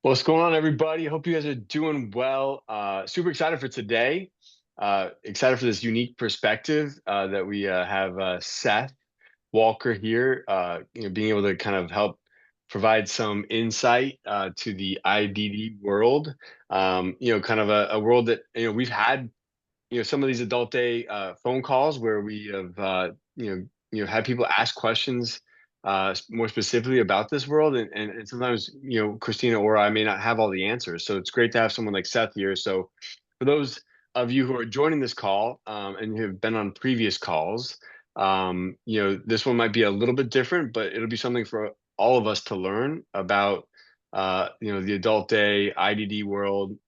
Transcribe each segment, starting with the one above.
What's going on, everybody? Hope you guys are doing well. Super excited for today. Excited for this unique perspective that we have Seth Walker here. Being able to kind of help provide some insight to the IDD world. Kind of a world that we've had. Some of these adult day phone calls where we have had people ask questions more specifically about this world, and sometimes Christina or I may not have all the answers. So it's great to have someone like Seth here. So for those of you who are joining this call and who have been on previous calls, this one might be a little bit different, but it'll be something for all of us to learn about the adult day IDD world.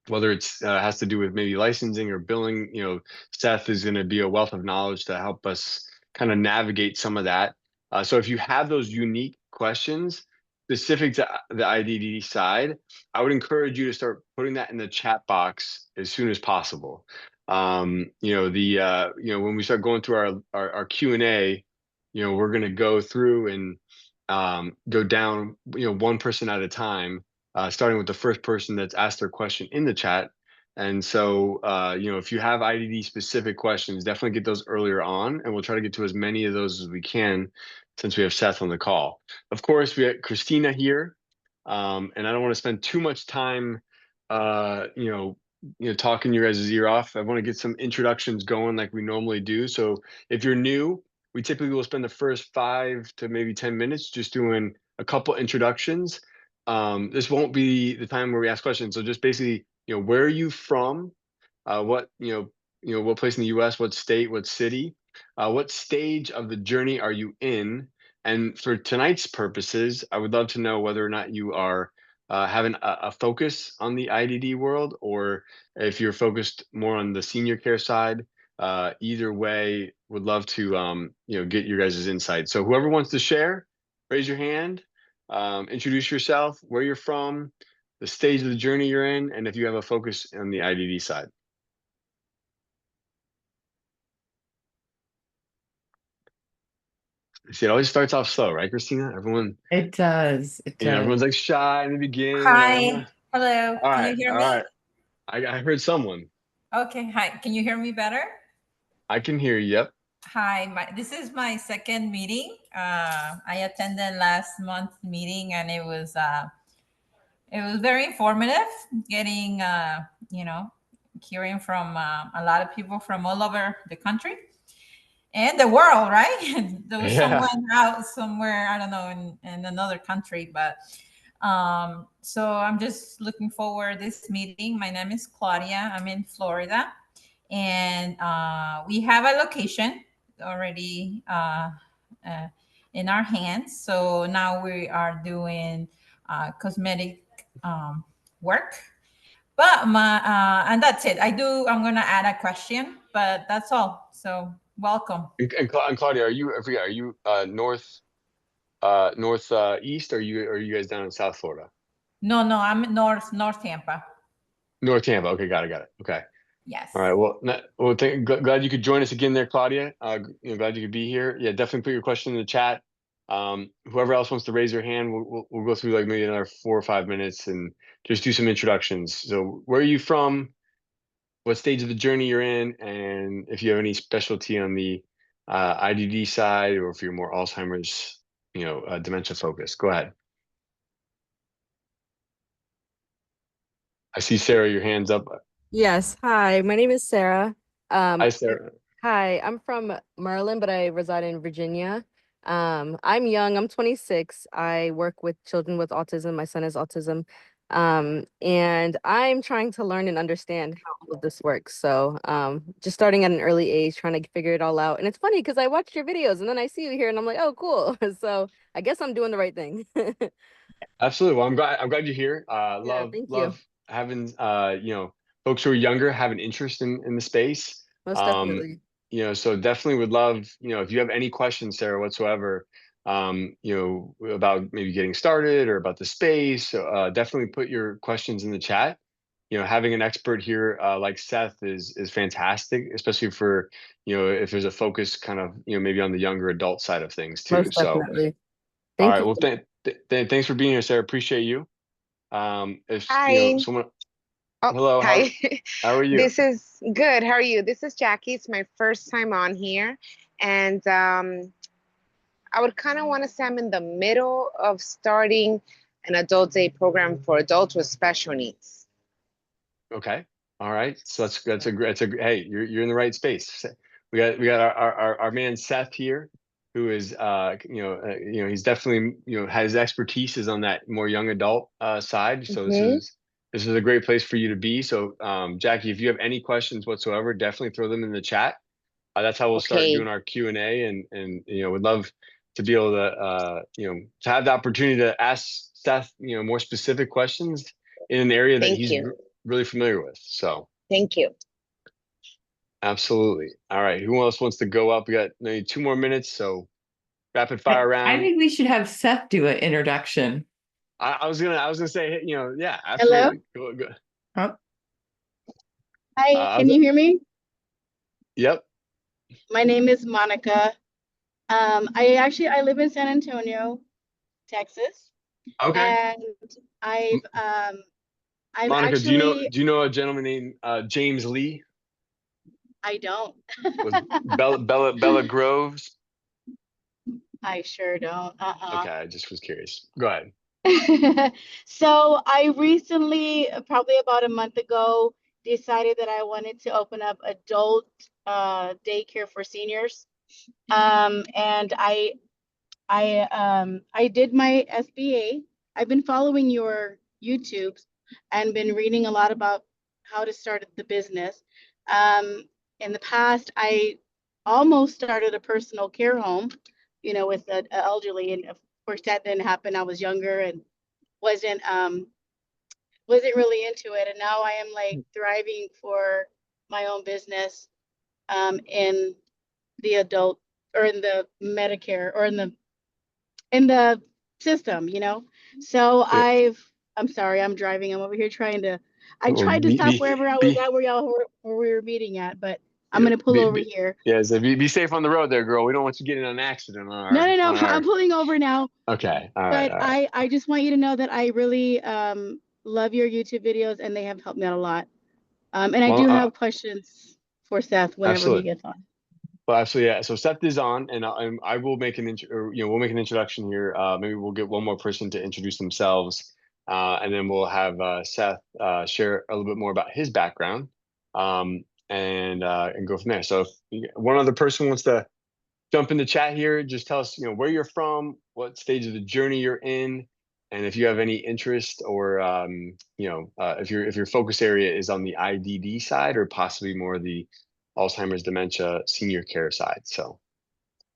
Whether it's has to do with maybe licensing or billing, Seth is going to be a wealth of knowledge to help us kind of navigate some of that. So if you have those unique questions specific to the IDD side, I would encourage you to start putting that in the chat box as soon as possible. When we start going through our Q&A, we're going to go through and go down, one person at a time, starting with the first person that's asked their question in the chat. And so, if you have IDD specific questions, definitely get those earlier on, and we'll try to get to as many of those as we can since we have Seth on the call. Of course, we have Christina here, and I don't want to spend too much time, talking your guys' ear off. I want to get some introductions going like we normally do. So if you're new, we typically will spend the first 5 to maybe 10 minutes just doing a couple introductions. This won't be the time where we ask questions. So just basically, where are you from? What place in the U.S., what state, what city, what stage of the journey are you in? And for tonight's purposes, I would love to know whether or not you are having a focus on the IDD world, or if you're focused more on the senior care side. Either way, would love to get your guys' insight. So whoever wants to share, raise your hand. Introduce yourself, where you're from, the stage of the journey you're in, and if you have a focus on the IDD side. See, it always starts off slow, right, Christina? Everyone, It does. It does. everyone's like shy in the beginning. They're like, I'm Hi. not. Hello. All Can right, you hear all me? right. I heard someone. Okay. Hi. Can you hear me better? I can hear you. Yep. Hi. This is my second meeting. I attended last month's meeting, and it was very informative. Getting hearing from a lot of people from all over the country and the world. Right? There was Yeah. someone out somewhere, I don't know, in another country, but so I'm just looking forward to this meeting. My name is Claudia. I'm in Florida, and we have a location already in our hands. So now we are doing cosmetic work. But and that's it. I'm gonna add a question, but that's all. So welcome. And Claudia, I forget, are you north east, or are you guys down in South Florida? No, I'm North Tampa. North Tampa. Okay, got it. Okay. All right. Yes. Well, glad you could join us again there, Claudia. Glad you could be here. Yeah, definitely put your question in the chat. Whoever else wants to raise their hand, we'll go through like maybe another 4 or 5 minutes and just do some introductions. So, where are you from? What stage of the journey you're in, and if you have any specialty on the IDD side, or if you're more Alzheimer's, dementia focused. Go ahead. I see Sarah, your hand's up. Yes. Hi, my name is Sarah. Hi, Sarah. Hi, I'm from Maryland, but I reside in Virginia. I'm young, I'm 26. I work with children with autism. My son has autism. And I'm trying to learn and understand how all of this works. So just starting at an early age, trying to figure it all out. And it's funny because I watched your videos and then I see you here and I'm like, oh, cool. So I guess I'm doing the right thing. Absolutely. Well, I'm glad you're here. Yeah, Love thank you. love having folks who are younger have an interest in the space. Most Um, definitely. so definitely would love, if you have any questions, Sarah, whatsoever, about maybe getting started or about the space, definitely put your questions in the chat. Having an expert here like Seth is fantastic, especially for, if there's a focus kind of, maybe on the younger adult side of things too. Most So, definitely. all Thank right. you. Well, thanks for being here, Sarah. Appreciate you. If Hi. someone. Oh, Hello, hi. how are you? This is good. How are you? This is Jackie. It's my first time on here. And I would kind of want to say I'm in the middle of starting an adult day program for adults with special needs. Okay. All right. So hey, you're in the right space. We got our man Seth here, who is he's definitely his expertise is on that more young adult side. So Hmm. this is a great place for you to be. So Jackie, if you have any questions whatsoever, definitely throw them in the chat. That's how we'll start doing Okay. our Q&A, and would love to be able to to have the opportunity to ask Seth more specific questions in an area that Thank he's you. really familiar with. So Thank you. absolutely. All right, who else wants to go up? We got maybe 2 more minutes, so rapid fire I round. think we should have Seth do an introduction. I was gonna say, yeah, Hello. absolutely. Go. Oh, Hi, can you hear me? Yep. My name is Monica. I live in San Antonio, Texas, Okay. and I've I'm Monica, actually do you know a gentleman named James Lee I don't. with Bella Groves? I sure don't. Okay, I just was curious. Go ahead. So I recently, probably about a month ago, decided that I wanted to open up adult daycare for seniors. And I did my SBA. I've been following your YouTubes and been reading a lot about how to start the business. Um, in the past, I almost started a personal care home, with the elderly, and of course that didn't happen. I was younger and wasn't um wasn't really into it, and now I am like thriving for my own business in the adult or in the Medicare or in the system. So Yeah. I'm sorry, I'm driving. I'm over here I Well, tried to stop be wherever I was be at where we were meeting at, but I'm yeah, gonna pull over here. yeah. So be safe on the road there, girl. We don't want you getting in an accident No, no, no, on I'm our. pulling over now. Okay. All right. But All right. I just want you to know that I really love your YouTube videos and they have helped me out a lot. And I Well, do have questions for Seth whenever he absolutely. gets on. Well, absolutely. Yeah. So Seth is on, and I will make we'll make an introduction here. Maybe we'll get one more person to introduce themselves, and then we'll have Seth share a little bit more about his background, and go from there. So if one other person wants to jump in the chat here, just tell us, where you're from, what stage of the journey you're in, and if you have any interest or, if your focus area is on the IDD side or possibly more the Alzheimer's dementia senior care side. So.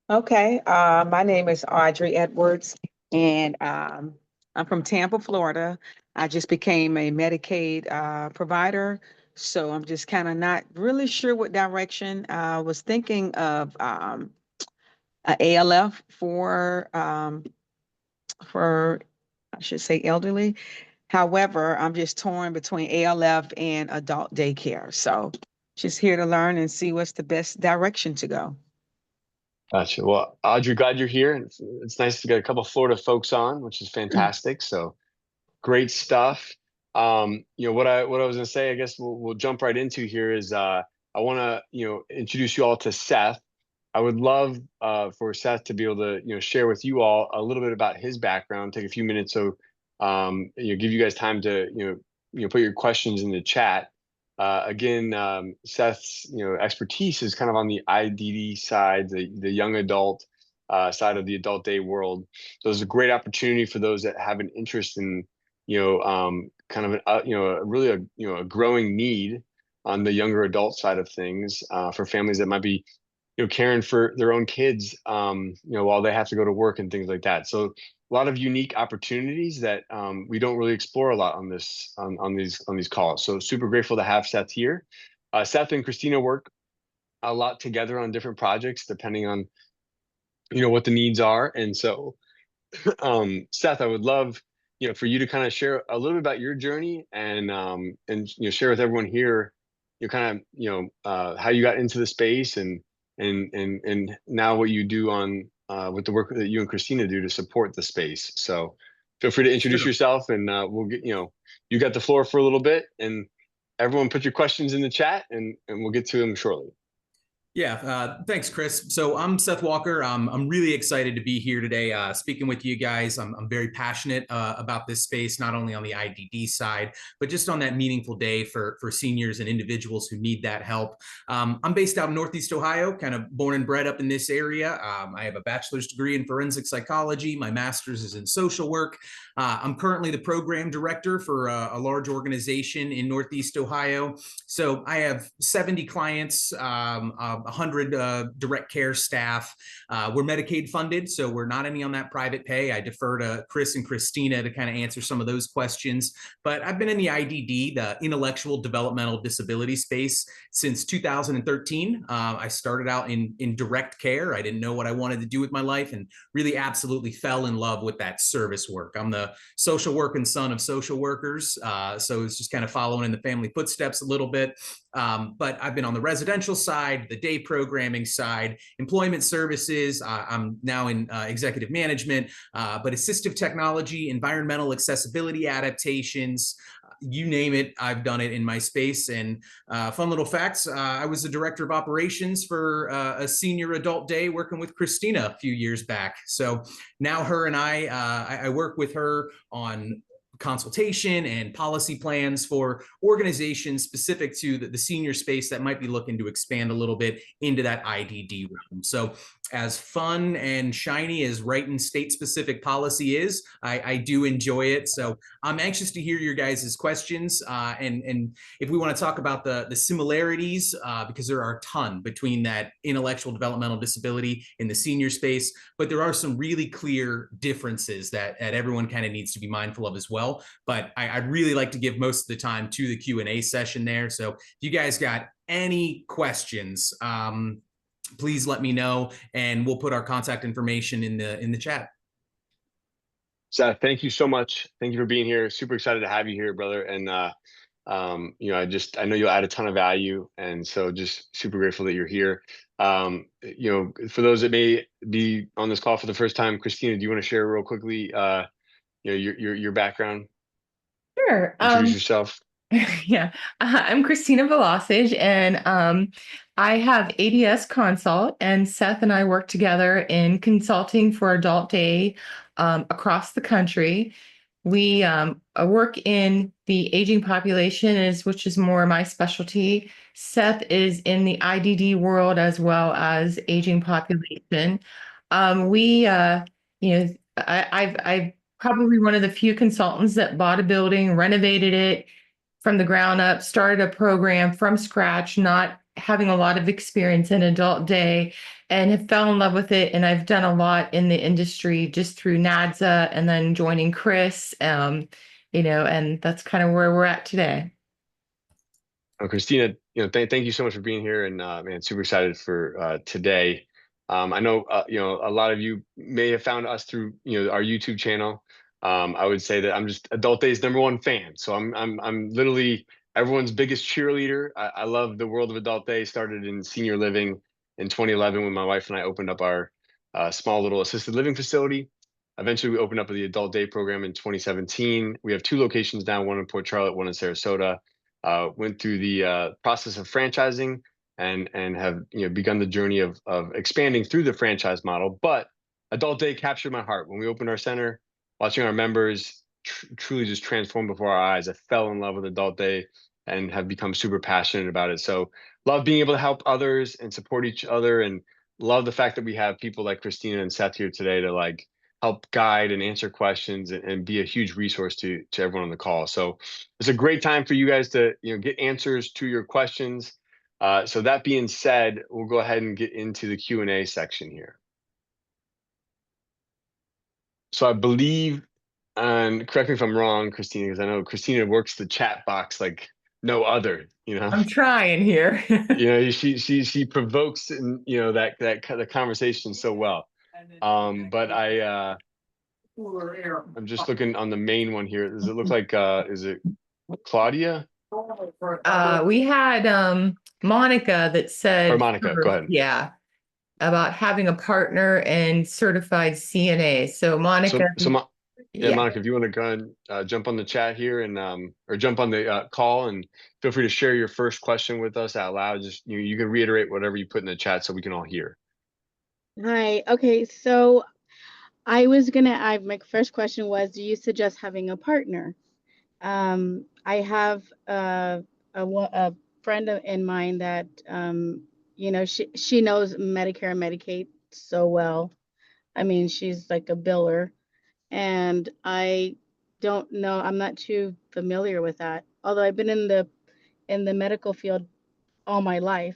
Okay, my name is Audrey Edwards, and I'm from Tampa, Florida. I just became a Medicaid provider, so I'm just kind of not really sure what direction. I was thinking of a ALF for I should say elderly. However, I'm just torn between ALF and adult daycare, so just here to learn and see what's the best direction to go. Gotcha. Well, Audrey, glad you're here. It's nice to get a couple of Florida folks on, which is fantastic. So great stuff. What I was gonna say, I guess we'll jump right into here is I want to introduce you all to Seth. I would love for Seth to be able to share with you all a little bit about his background. Take a few minutes so give you guys time to put your questions in the chat. Again, Seth's expertise is kind of on the IDD side, the young adult side of the adult day world. So it's a great opportunity for those that have an interest in kind of really a growing need on the younger adult side of things for families that might be caring for their own kids while they have to go to work and things like that. So a lot of unique opportunities that we don't really explore a lot on this on these calls. So super grateful to have Seth here. Seth and Christina work a lot together on different projects depending on what the needs are. And so Seth, I would love for you to kind of share a little bit about your journey and share with everyone here kind of how you got into the space and now what you do on with the work that you and Christina do to support the space. So feel free to introduce Sure. yourself, and we'll get, you got the floor for a little bit, and everyone put your questions in the chat, and we'll get to them shortly. Yeah, thanks, Kris. So I'm Seth Walker. I'm really excited to be here today speaking with you guys. I'm very passionate about this space, not only on the IDD side, but just on that meaningful day for seniors and individuals who need that help. I'm based out in Northeast Ohio, kind of born and bred up in this area. I have a bachelor's degree in forensic psychology. My master's is in social work. I'm currently the program director for a large organization in Northeast Ohio. So I have 70 clients, 100 direct care staff. We're Medicaid funded, so we're not any on that private pay. I defer to Kris and Christina to kind of answer some of those questions. But I've been in the IDD, the intellectual developmental disability space, since 2013. I started out in direct care. I didn't know what I wanted to do with my life and really absolutely fell in love with that service work. I'm the social working son of social workers, so it's just kind of following in the family footsteps a little bit. But I've been on the residential side, the day programming side, employment services. I'm now in executive management, but assistive technology, environmental accessibility adaptations, you name it, I've done it in my space. And fun little facts, I was the director of operations for a senior adult day working with Christina a few years back. So now her and I work with her on consultation and policy plans for organizations specific to the senior space that might be looking to expand a little bit into that IDD realm. So as fun and shiny as writing state-specific policy is, I do enjoy it. So I'm anxious to hear your guys' questions. And if we want to talk about the similarities, because there are a ton between that intellectual developmental disability in the senior space, but there are some really clear differences that everyone kind of needs to be mindful of as well. But I'd really like to give most of the time to the Q&A session there. So if you guys got any questions, please let me know, and we'll put our contact information in the chat. Seth, thank you so much. Thank you for being here. Super excited to have you here, brother. And I know you'll add a ton of value, and so just super grateful that you're here. For those that may be on this call for the first time, Christina, do you want to share real quickly, your background? Sure. Introduce yourself. Yeah, I'm Christina Velasquez, and I have ADS Consult, and Seth and I work together in consulting for adult day across the country. We work in the aging population, which is more my specialty. Seth is in the IDD world as well as aging population. I've probably one of the few consultants that bought a building, renovated it from the ground up, started a program from scratch, not having a lot of experience in adult day, and have fell in love with it. And I've done a lot in the industry just through NADSA and then joining Kris, and that's kind of where we're at today. Oh, Christina, thank you so much for being here, and man, super excited for today. I know a lot of you may have found us through our YouTube channel. I would say that I'm just Adult Day's #1 fan. So I'm literally everyone's biggest cheerleader. I love the world of Adult Day. Started in senior living in 2011 when my wife and I opened up our small little assisted living facility. Eventually, we opened up the Adult Day program in 2017. We have 2 locations now, one in Port Charlotte, one in Sarasota. Went through the process of franchising and have begun the journey of expanding through the franchise model. But Adult Day captured my heart when we opened our center. Watching our members truly just transform before our eyes, I fell in love with Adult Day and have become super passionate about it. So love being able to help others and support each other, and love the fact that we have people like Christina and Seth here today to help guide and answer questions and be a huge resource to everyone on the call. So it's a great time for you guys to get answers to your questions. So that being said, we'll go ahead and get into the Q&A section here. So I believe, and correct me if I'm wrong, Christina, because I know Christina works the chat box like no other. I'm trying here. She provokes that kind of conversation so well. But I'm just looking on the main one here. Does it look like is it Claudia? We had Monica that said, or Monica, go ahead. Yeah, about having a partner and certified CNA. So Monica, Yeah, Monica, if you want to go and jump on the chat here and or jump on the call, and feel free to share your first question with us out loud. Just you can reiterate whatever you put in the chat so we can all hear. Hi. Okay. So my first question was, do you suggest having a partner? I have a friend in mind that, she knows Medicare and Medicaid so well. I mean, she's like a biller, and I don't know, I'm not too familiar with that. Although I've been in the medical field all my life.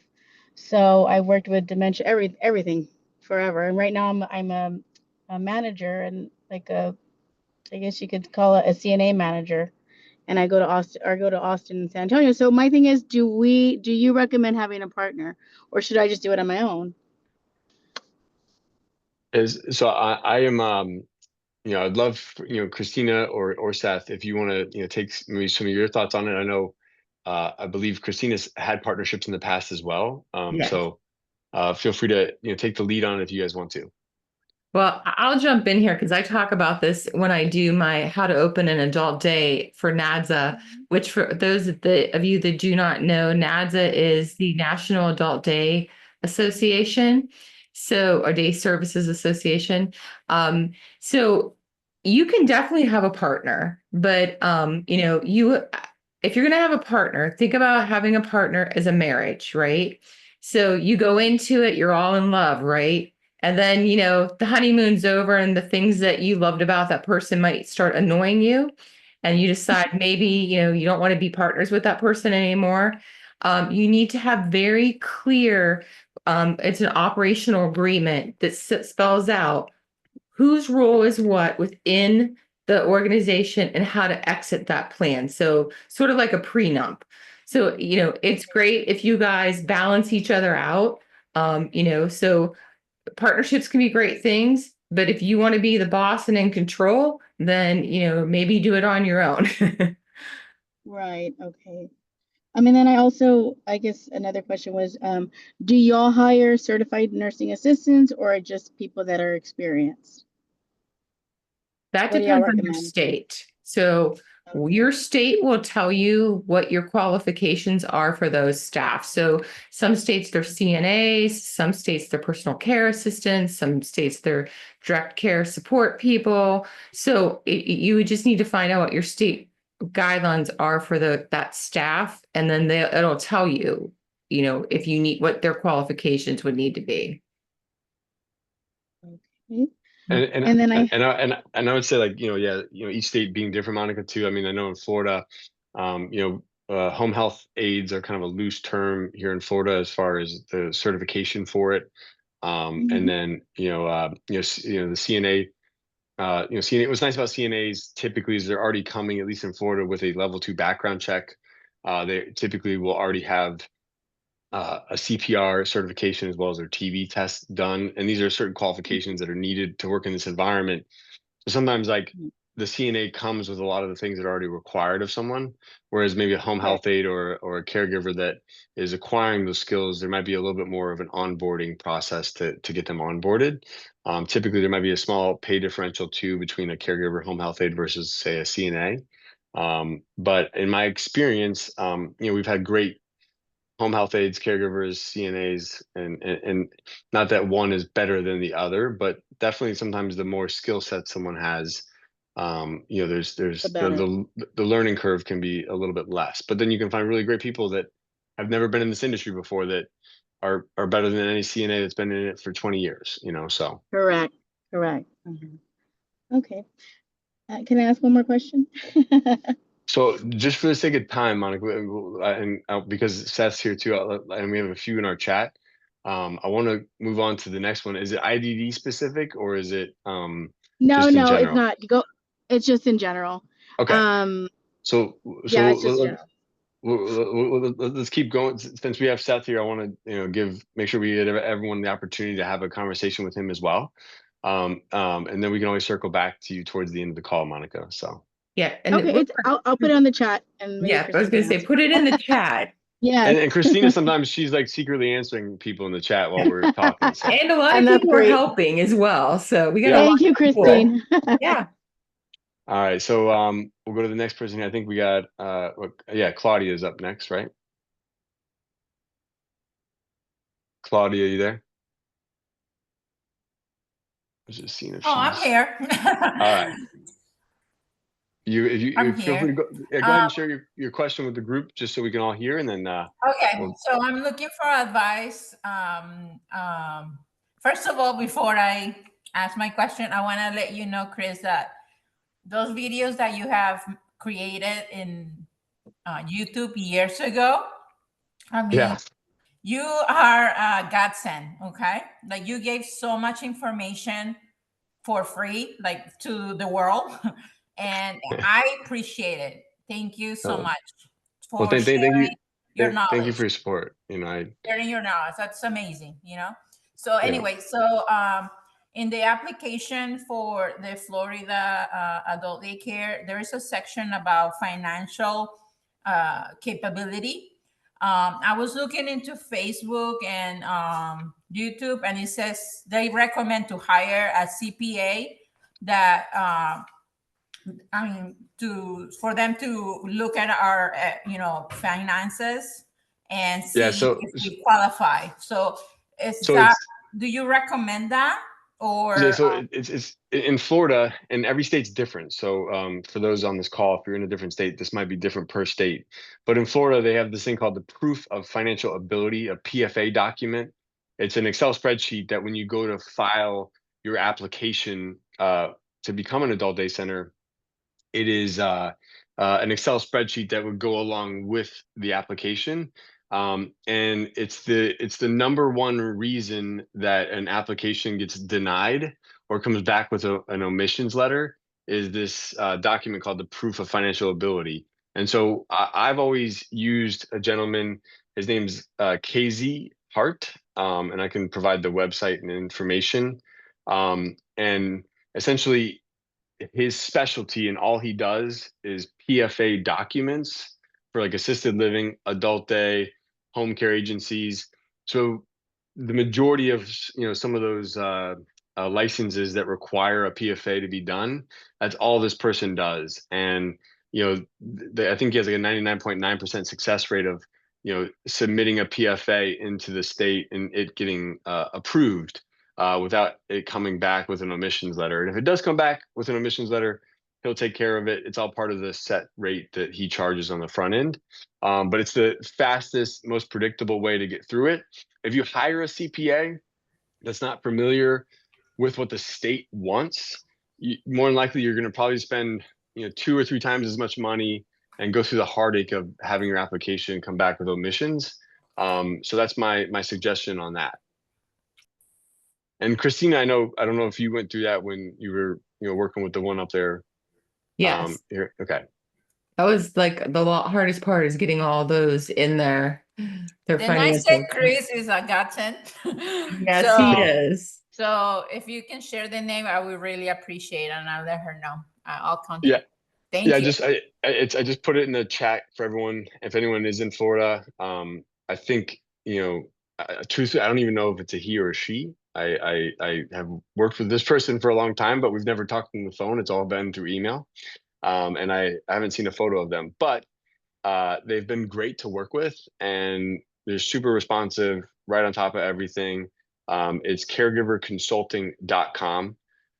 So I worked with dementia, everything forever. And right now I'm a manager and like I guess you could call it a CNA manager. And I go to Austin and San Antonio. So my thing is, do you recommend having a partner, or should I just do it on my own? I am I'd love Christina or Seth, if you want to take maybe some of your thoughts on it. I know I believe Christina's had partnerships in the past as well. Yes. So feel free to take the lead on it if you guys want to. Well, I'll jump in here because I talk about this when I do my how to open an adult day for NADSA, which for those of you that do not know, NADSA is the National Adult Day Association, or Day Services Association. So you can definitely have a partner, but if you're going to have a partner, think about having a partner as a marriage, right? So you go into it, you're all in love, right? And then, the honeymoon's over and the things that you loved about that person might start annoying you. And you decide maybe, you don't want to be partners with that person anymore. You need to have very clear, it's an operational agreement that spells out whose role is what within the organization and how to exit that plan. So sort of like a prenup. So, it's great if you guys balance each other out. So partnerships can be great things, but if you want to be the boss and in control, then, maybe do it on your own. Right. Okay. Then I guess another question was, do y'all hire certified nursing assistants or just people that are experienced? That What do y'all depends on your recommend? state. So your state will tell you what your qualifications are for those staff. So some states they're CNAs, some states they're personal care assistants, some states they're direct care support people. So you would just need to find out what your state guidelines are for that staff, and then it'll tell you, if you need what their qualifications would need to be. Okay. And then I would say each state being different, Monica, too. I mean, I know in Florida, home health aides are kind of a loose term here in Florida as far as the certification for it. And then the CNA, CNA. What's nice about CNAs typically is they're already coming, at least in Florida, with a level 2 background check. They typically will already have a CPR certification as well as their TB test done. And these are certain qualifications that are needed to work in this environment. So sometimes the CNA comes with a lot of the things that are already required of someone, whereas maybe a home health aide or a caregiver that is acquiring those skills, there might be a little bit more of an onboarding process to get them onboarded. Typically, there might be a small pay differential too between a caregiver home health aide versus, say, a CNA. But in my experience, we've had great home health aides, caregivers, CNAs, and not that one is better than the other, but definitely sometimes the more skill set someone has, there's the learning curve can be a little bit less. But then you can find really great people that have never been in this industry before that are better than any CNA that's been in it for 20 years. So correct. Okay. Can I ask one more question? So just for the sake of time, Monica, and because Seth's here too, and we have a few in our chat, I want to move on to the next one. Is it IDD specific or is it No, general? it's not. It's just in general. Okay. So yeah, it's just general. Let's keep going. Since we have Seth here, I want to make sure we give everyone the opportunity to have a conversation with him as well. And then we can always circle back to you towards the end of the call, Monica. So. Yeah. And okay, I'll put it on the chat. And I was going to say, put it in the chat. Yeah. And Christina, sometimes she's like secretly answering people in the chat while we're talking. So. And a lot of people are helping as well. So we got Thank you, Christine. Yeah. All right, so we'll go to the next person. I think we got Claudia is up next, right? Claudia, you there? Let's just seeing if Oh, I'm she's here. all right. You I'm feel free to here. go. Yeah, go ahead and share your question with the group, just so we can all hear, and then Okay, so I'm looking for advice. First of all, before I ask my question, I want to let you know, Kris, that those videos that you have created in YouTube years ago, I mean, yeah. you are a godsend, okay? Like you gave so much information for free, like to the world, and I appreciate it. Thank you so Oh, much well, for thank sharing you, your thank you knowledge. for your support. Sharing your knowledge, that's amazing. So Yeah, anyway, so in the application for the Florida adult daycare, there is a section about financial capability. I was looking into Facebook and YouTube, and it says they recommend to hire a CPA that I mean, for them to look at our, finances and yeah. see So if we qualify. So, is so that? it's Do you recommend that, Yeah, or? so it's in Florida, and every state's different. So for those on this call, if you're in a different state, this might be different per state. But in Florida, they have this thing called the Proof of Financial Ability, a PFA document. It's an Excel spreadsheet that when you go to file your application to become an adult day center, it is an Excel spreadsheet that would go along with the application. And it's the number one reason that an application gets denied or comes back with an omissions letter is this document called the Proof of Financial Ability. And so I've always used a gentleman, his name's KZ Hart, and I can provide the website and information. And essentially, his specialty and all he does is PFA documents for like assisted living, adult day, home care agencies. So the majority of some of those licenses that require a PFA to be done, that's all this person does. And I think he has like a 99.9% success rate of submitting a PFA into the state and it getting approved without it coming back with an omissions letter. And if it does come back with an omissions letter, he'll take care of it. It's all part of the set rate that he charges on the front end. But it's the fastest, most predictable way to get through it. If you hire a CPA that's not familiar with what the state wants, more than likely you're going to probably spend 2 or 3 times as much money and go through the heartache of having your application come back with omissions. So that's my suggestion on that. And Christina, I don't know if you went through that when you were, working with the one up there. Yes. Here. Okay. That was like the hardest part is getting all those in there. Their Didn't I say financials. Kris is a godsend? Yes, he is. So if you can share the name, I would really appreciate it, and I'll let her know. I'll contact. Yeah. Thank Yeah. you. I just put it in the chat for everyone. If anyone is in Florida, I think, truthfully, I don't even know if it's a he or a she. I have worked with this person for a long time, but we've never talked on the phone. It's all been through email. And I haven't seen a photo of them, but they've been great to work with, and they're super responsive, right on top of everything. It's caregiverconsulting.com.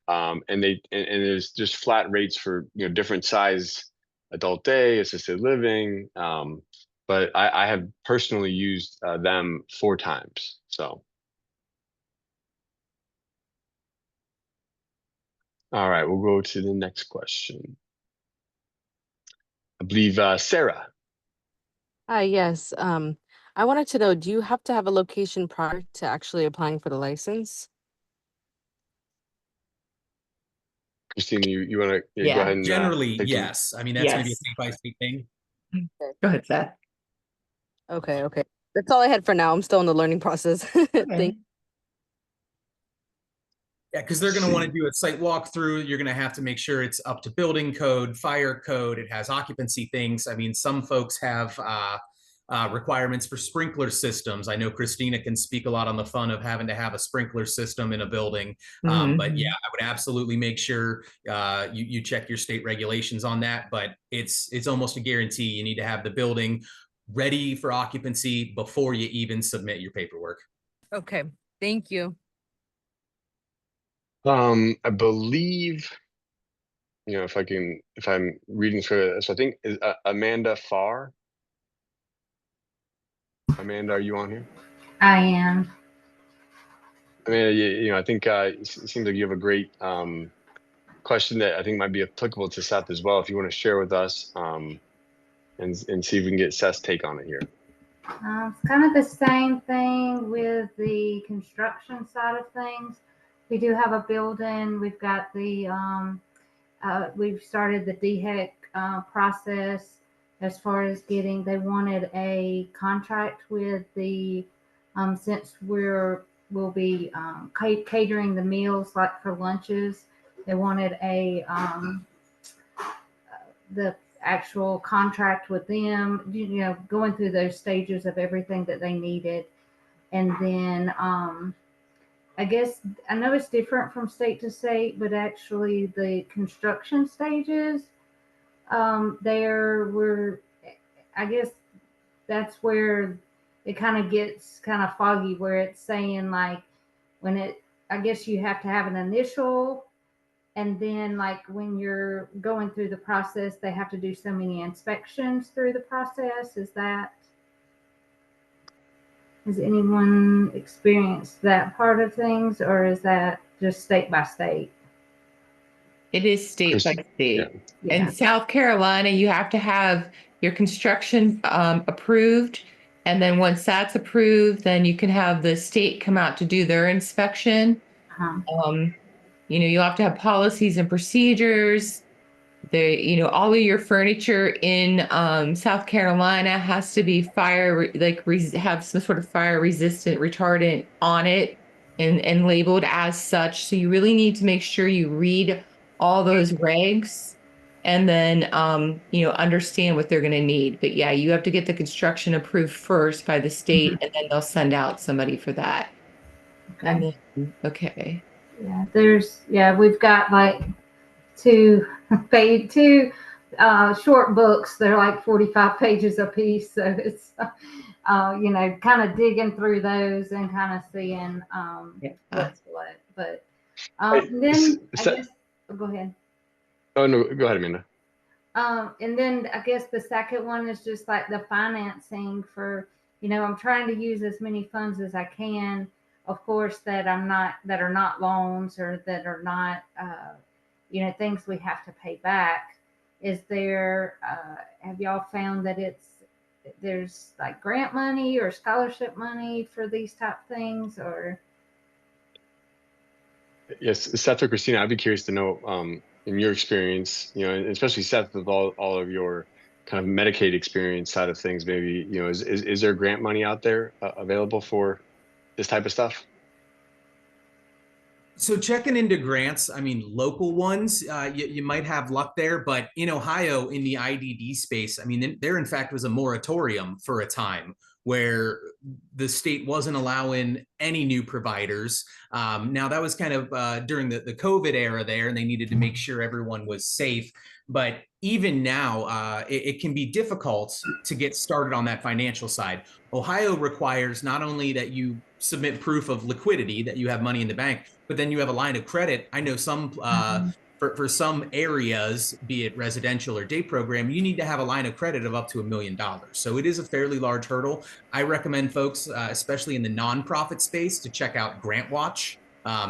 And there's just flat rates for different size adult day, assisted living. But I have personally used them 4 times. So all right, we'll go to the next question. I believe Sarah. Hi, yes. I wanted to know, do you have to have a location prior to actually applying for the license? Christina, you want to go Yeah. ahead and Generally, take yes. I mean, that's going to be a Yes. state by state thing. Go ahead, Seth. Okay, okay. That's all I had for now. I'm still in the learning process. Thank Yeah, because they're going to want to do a site walkthrough. You're going to have to make sure it's up to building code, fire code. It has occupancy things. I mean, some folks have requirements for sprinkler systems. I know Christina can speak a lot on the fun of having to have a sprinkler system in a building. But yeah, I would absolutely make sure you check your state regulations on that. But it's almost a guarantee you need to have the building ready for occupancy before you even submit your paperwork. Okay, thank you. I believe, if I'm reading through it, so I think is Amanda Farr. Amanda, are you on here? I am. Amanda, I think it seems like you have a great question that I think might be applicable to Seth as well. If you want to share with us, and see if we can get Seth's take on it here. It's kind of the same thing with the construction side of things. We do have a building. We've got the we've started the DHEC process as far as they wanted a contract with the since we'll be catering the meals like for lunches. They wanted the actual contract with them, going through those stages of everything that they needed. And then I guess I know it's different from state to state, but actually the construction stages, I guess that's where it kind of gets kind of foggy, where it's saying like I guess you have to have an initial, and then like when you're going through the process, they have to do so many inspections through the process. Has anyone experienced that part of things, or is that just state by state? It is state by state. Yeah. In South Carolina, you have to have your construction approved. And then once that's approved, then you can have the state come out to do their inspection. You have to have policies and procedures. All of your furniture in South Carolina has to be have some sort of fire resistant retardant on it and labeled as such. So you really need to make sure you read all those regs and then understand what they're going to need. But yeah, you have to get the construction approved first by the state, and then they'll send out somebody for that. Okay. Okay. Yeah, we've got like two short books. They're like 45 pages a piece. So it's, kind of digging through those and kind of seeing what's what. But then I guess, go ahead. Oh, no, go ahead, Amanda. And then I guess the second one is just like the financing for, I'm trying to use as many funds as I can, of course, that are not loans or that are not, things we have to pay back. Is there, have y'all found that there's like grant money or scholarship money for these type things, or? Yes, Seth or Christina, I'd be curious to know, in your experience, especially Seth, with all of your kind of Medicaid experience side of things, maybe, is there grant money out there available for this type of stuff? So checking into grants, local ones, you might have luck there, but in Ohio, in the IDD space, there in fact was a moratorium for a time where the state wasn't allowing any new providers. Now that was kind of during the COVID era there, and they needed to make sure everyone was safe. But even now, it can be difficult to get started on that financial side. Ohio requires not only that you submit proof of liquidity, that you have money in the bank, but then you have a line of credit. I know some for some areas, be it residential or day program, you need to have a line of credit of up to $1 million. So it is a fairly large hurdle. I recommend folks, especially in the nonprofit space, to check out GrantWatch.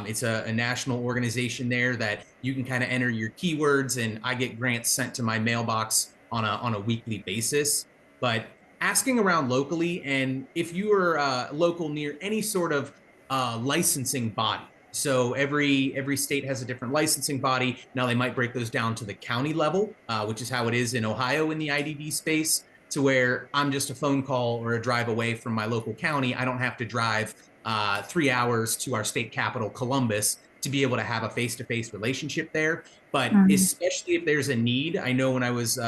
It's a national organization there that you can kind of enter your keywords, and I get grants sent to my mailbox on a weekly basis. But asking around locally, and if you are local near any sort of licensing body. So every state has a different licensing body. Now they might break those down to the county level, which is how it is in Ohio in the IDD space, to where I'm just a phone call or a drive away from my local county. I don't have to drive 3 hours to our state capital, Columbus, to be able to have a face-to-face relationship there. But especially if there's a need, I know when I was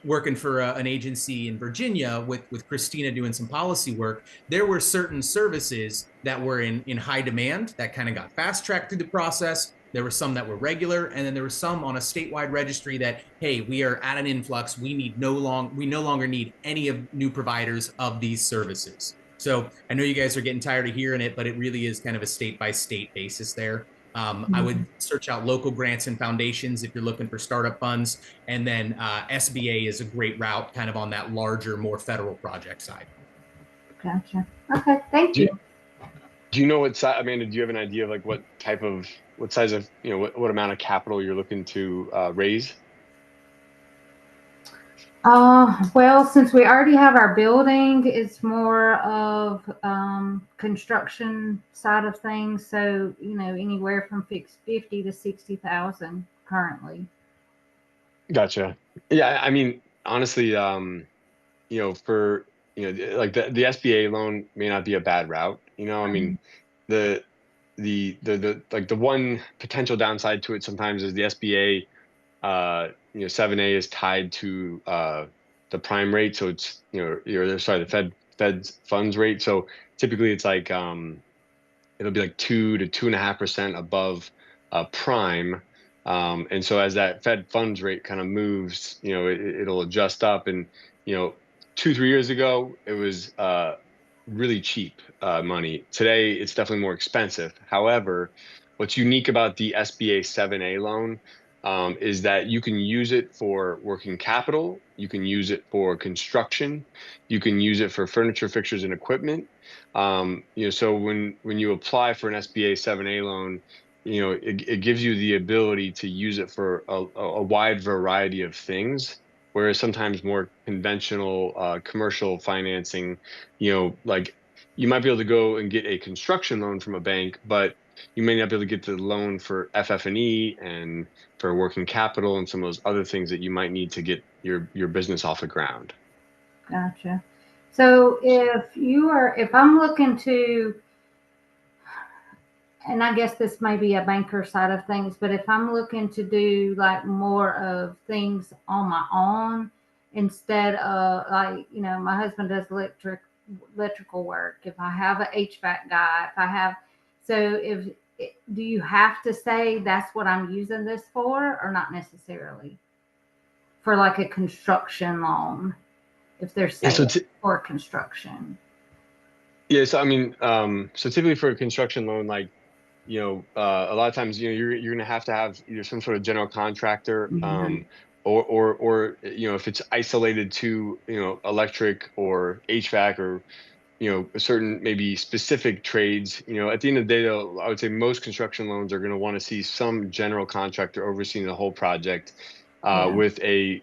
working for an agency in Virginia with Christina doing some policy work, there were certain services that were in high demand that kind of got fast tracked through the process. There were some that were regular, and then there were some on a statewide registry that, hey, we are at an influx. We no longer need any of new providers of these services. So I know you guys are getting tired of hearing it, but it really is kind of a state by state basis there. I would search out local grants and foundations if you're looking for startup funds. And then SBA is a great route kind of on that larger, more federal project side. Gotcha. Okay, thank you. Do you know what size, Amanda, do you have an idea of like what size of, what amount of capital you're looking to raise? Well, since we already have our building, it's more of construction side of things. So, anywhere from 50 to 60,000 currently. Gotcha. Yeah, I mean, honestly, for like the SBA loan may not be a bad route. I mean, the like the one potential downside to it sometimes is the SBA 7A is tied to the prime rate, so it's the Fed's funds rate. So typically it's like it'll be like 2 to 2.5% above prime. And so as that Fed funds rate kind of moves, it'll adjust up. And 2-3 years ago, it was really cheap money. Today, it's definitely more expensive. However, what's unique about the SBA 7A loan is that you can use it for working capital, you can use it for construction, you can use it for furniture, fixtures, and equipment. So when you apply for an SBA 7A loan, it gives you the ability to use it for a wide variety of things, whereas sometimes more conventional commercial financing, like you might be able to go and get a construction loan from a bank, but you may not be able to get the loan for FF&E and for working capital and some of those other things that you might need to get your business off the ground. Gotcha. So if I'm looking to, and I guess this may be a banker side of things, but if I'm looking to do like more of things on my own instead of like, my husband does electrical work. If I have an HVAC guy, do you have to say that's what I'm using this for, or not necessarily for like a construction loan if they're saying for construction? Yeah, so I mean, so typically for a construction loan, like a lot of times you're going to have either some sort of general contractor, or if it's isolated to electric or HVAC or a certain maybe specific trades. At the end of the day, though, I would say most construction loans are going to want to see some general contractor overseeing the whole project, with a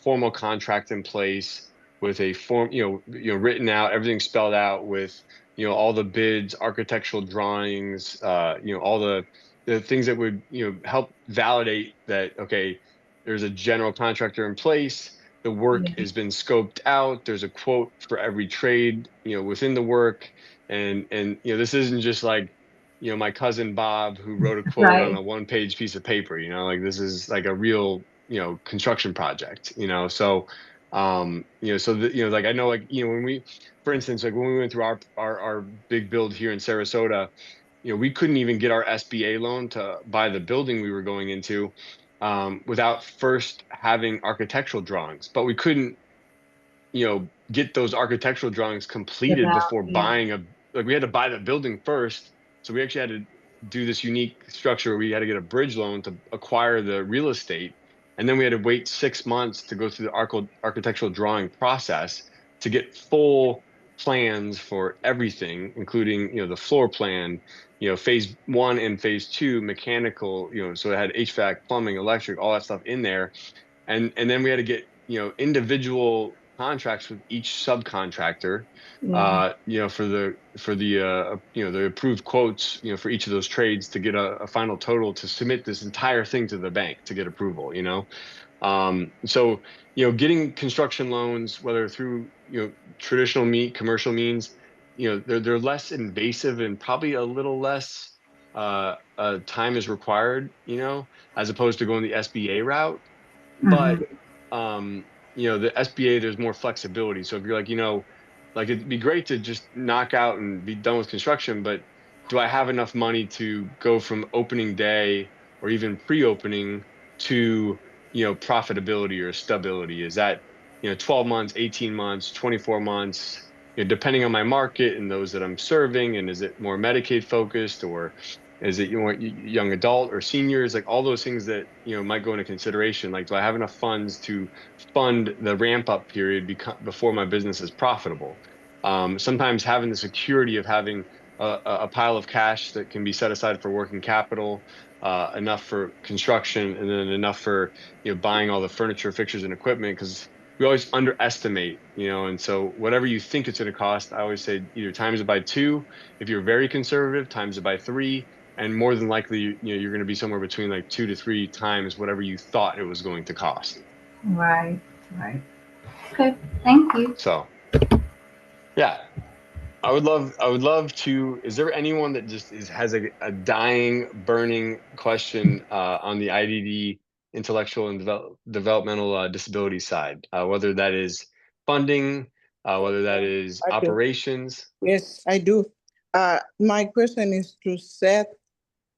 formal contract in place, with a form written out, everything spelled out, with all the bids, architectural drawings, all the things that would help validate that, okay, there's a general contractor in place, the work has been scoped out, there's a quote for every trade within the work, and this isn't just like my cousin Bob who wrote a quote on a one-page piece of paper. Like this is like a real construction project. So like I know, like when we, for instance, like when we went through our big build here in Sarasota, we couldn't even get our SBA loan to buy the building we were going into without first having architectural drawings. But we couldn't get those architectural drawings completed before buying we had to buy the building first. So we actually had to do this unique structure where we had to get a bridge loan to acquire the real estate. And then we had to wait 6 months to go through the architectural drawing process to get full plans for everything, including, the floor plan, phase 1 and phase 2, mechanical, so it had HVAC, plumbing, electric, all that stuff in there. And then we had to get, individual contracts with each subcontractor, for the approved quotes, for each of those trades to get a final total to submit this entire thing to the bank to get approval. So getting construction loans, whether through traditional commercial means, they're less invasive and probably a little less time is required, as opposed to going the SBA route. But the SBA, there's more flexibility. So if you're like, like it'd be great to just knock out and be done with construction, but do I have enough money to go from opening day or even pre-opening to, profitability or stability? Is that, 12 months, 18 months, 24 months, depending on my market and those that I'm serving, and is it more Medicaid focused, or is it young adult or seniors? Like all those things that, might go into consideration. Like, do I have enough funds to fund the ramp up period before my business is profitable? Sometimes having the security of having a pile of cash that can be set aside for working capital, enough for construction, and then enough for buying all the furniture, fixtures, and equipment, because we always underestimate, and so whatever you think it's going to cost, I always say either times it by two if you're very conservative, times it by three, and more than likely, you're going to be somewhere between like 2 to 3 times whatever you thought it was going to cost. Right. Right. Okay. Thank you. So, yeah, I would love to. Is there anyone that just has a dying, burning question on the IDD, intellectual and developmental disability side, whether that is funding, whether that is I do. operations? Yes, I do. My question is to Seth.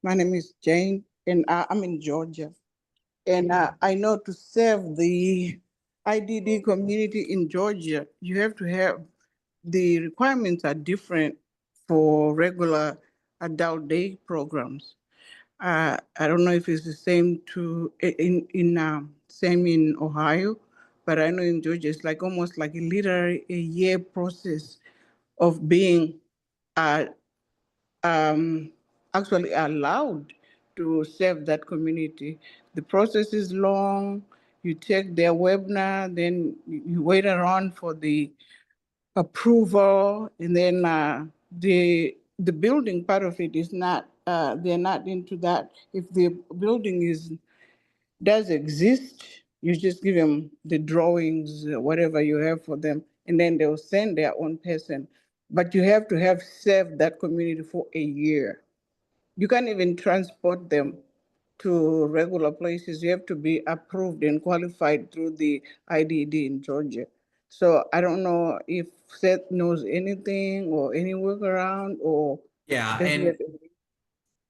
My name is Jane, and I'm in Georgia. And I know to serve the IDD community in Georgia, you have to have, the requirements are different for regular adult day programs. I don't know if it's the same same in Ohio, but I know in Georgia it's like almost like literally a year process of being uh, actually allowed to serve that community. The process is long. You take their webinar, then you wait around for the approval, and then the building part of it is not, they're not into that. If the building does exist, you just give them the drawings, whatever you have for them, and then they'll send their own person. But you have to have served that community for a year. You can't even transport them to regular places. You have to be approved and qualified through the IDD in Georgia. So I don't know if Seth knows anything or any workaround, or Yeah, does he and have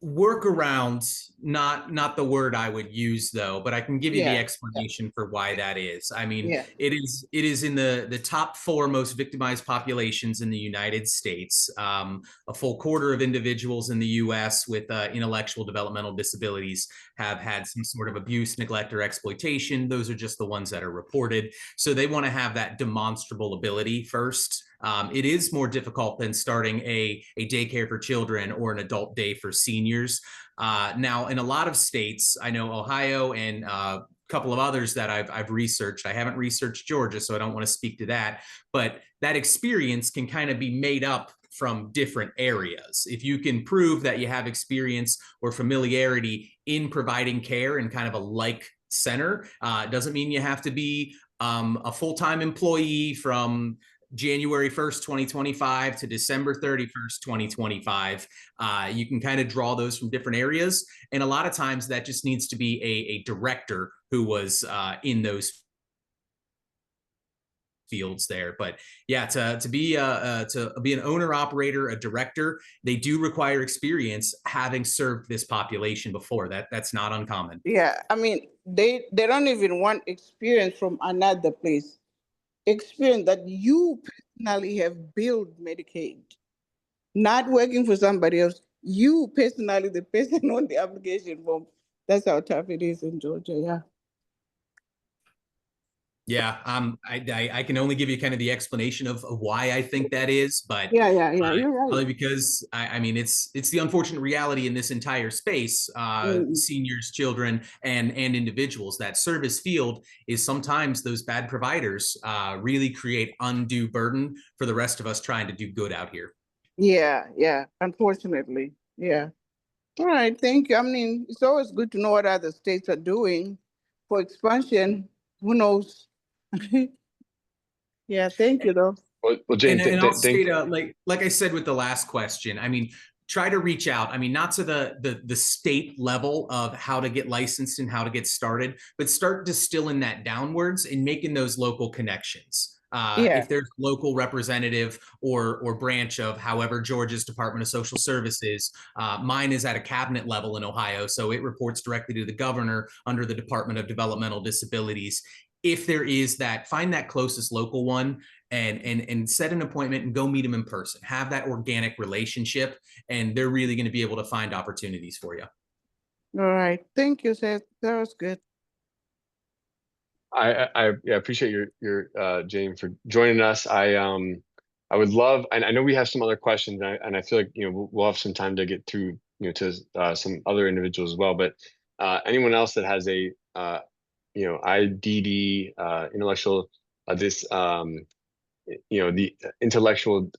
workarounds, not the word I would use though, but I can give you the yeah, explanation for why that is. I mean, yeah. it is in the top 4 most victimized populations in the United States. A full quarter of individuals in the U.S. with intellectual developmental disabilities have had some sort of abuse, neglect, or exploitation. Those are just the ones that are reported. So they want to have that demonstrable ability first. It is more difficult than starting a daycare for children or an adult day for seniors. Now, in a lot of states, I know Ohio and a couple of others that I've researched. I haven't researched Georgia, so I don't want to speak to that. But that experience can kind of be made up from different areas. If you can prove that you have experience or familiarity in providing care in kind of a like center, doesn't mean you have to be a full-time employee from January 1st, 2025 to December 31st, 2025. You can kind of draw those from different areas. And a lot of times that just needs to be a director who was in those fields there. But yeah, to be an owner operator, a director, they do require experience having served this population before. That's not uncommon. Yeah, I mean, they don't even want experience from another place. Experience that you personally have built Medicaid, not working for somebody else. You personally, the person on the application form. That's how tough it is in Georgia. Yeah. Yeah, I can only give you kind of the explanation of why I think that is, but Yeah. You're right. probably because I mean it's the unfortunate reality in this entire space, seniors, children, and individuals. That service field is sometimes those bad providers really create undue burden for the rest of us trying to do good out here. Yeah. Unfortunately, yeah. All right, thank you. I mean, it's always good to know what other states are doing for expansion. Who knows? Yeah, thank you, though. Well, Jane, And I'll thank. state like I said with the last question, I mean, try to reach out. I mean, not to the state level of how to get licensed and how to get started, but start distilling that downwards and making those local connections. Yeah. If there's local representative or branch of, however, Georgia's Department of Social Services, mine is at a cabinet level in Ohio, so it reports directly to the governor under the Department of Developmental Disabilities. If there is that, find that closest local one and set an appointment and go meet them in person. Have that organic relationship, and they're really going to be able to find opportunities for you. All right. Thank you, Seth. That was good. I appreciate your Jane, for joining us. I would love, and I know we have some other questions, and I feel like we'll have some time to get through to some other individuals as well. But anyone else that has a IDD, intellectual the intellectual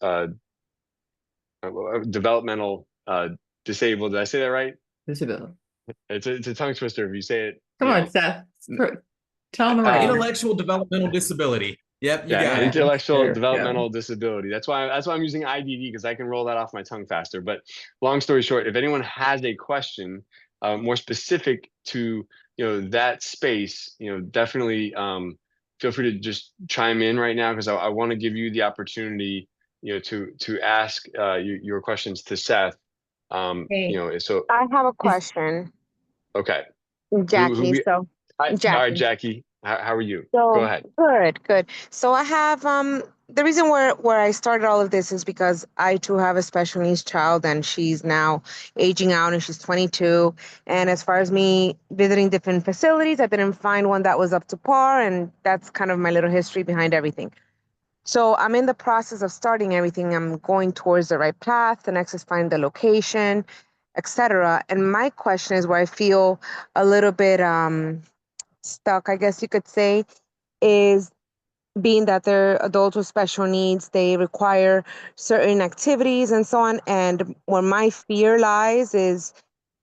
developmental disabled. Did I say that right? Disability. It's a tongue twister if you say it. Come on, Seth. Tell them the right. Intellectual developmental disability. Yep, you got it. Intellectual developmental disability. That's why I'm using IDD, because I can roll that off my tongue faster. But long story short, if anyone has a question more specific to that space, definitely feel free to just chime in right now, because I want to give you the opportunity to ask your questions to Seth. So I have a question, okay. Jackie. All right, Jackie. How are you? Go ahead. Good. So I have the reason where I started all of this is because I too have a special needs child, and she's now aging out, and she's 22. And as far as me visiting different facilities, I didn't find one that was up to par, and that's kind of my little history behind everything. So I'm in the process of starting everything. I'm going towards the right path. The next is find the location, etc. And my question is where I feel a little bit stuck, I guess you could say, is being that they're adults with special needs, they require certain activities and so on. And where my fear lies is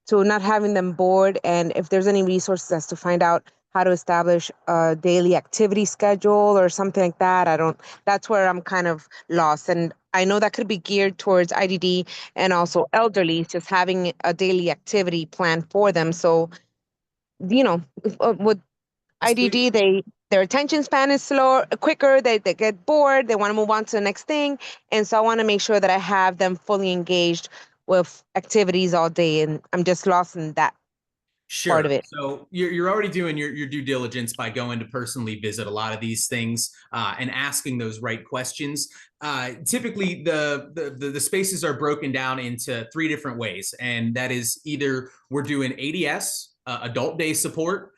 to not having them bored, and if there's any resources as to find out how to establish a daily activity schedule or something like that. That's where I'm kind of lost. And I know that could be geared towards IDD and also elderly, just having a daily activity plan for them. So, with IDD, their attention span is quicker, they get bored, they want to move on to the next thing. And so I want to make sure that I have them fully engaged with activities all day, and I'm just lost in that part of it. So you're already doing your due diligence by going to personally visit a lot of these things and asking those right questions. Typically, the spaces are broken down into 3 different ways, and that is either we're doing ADS, adult day support.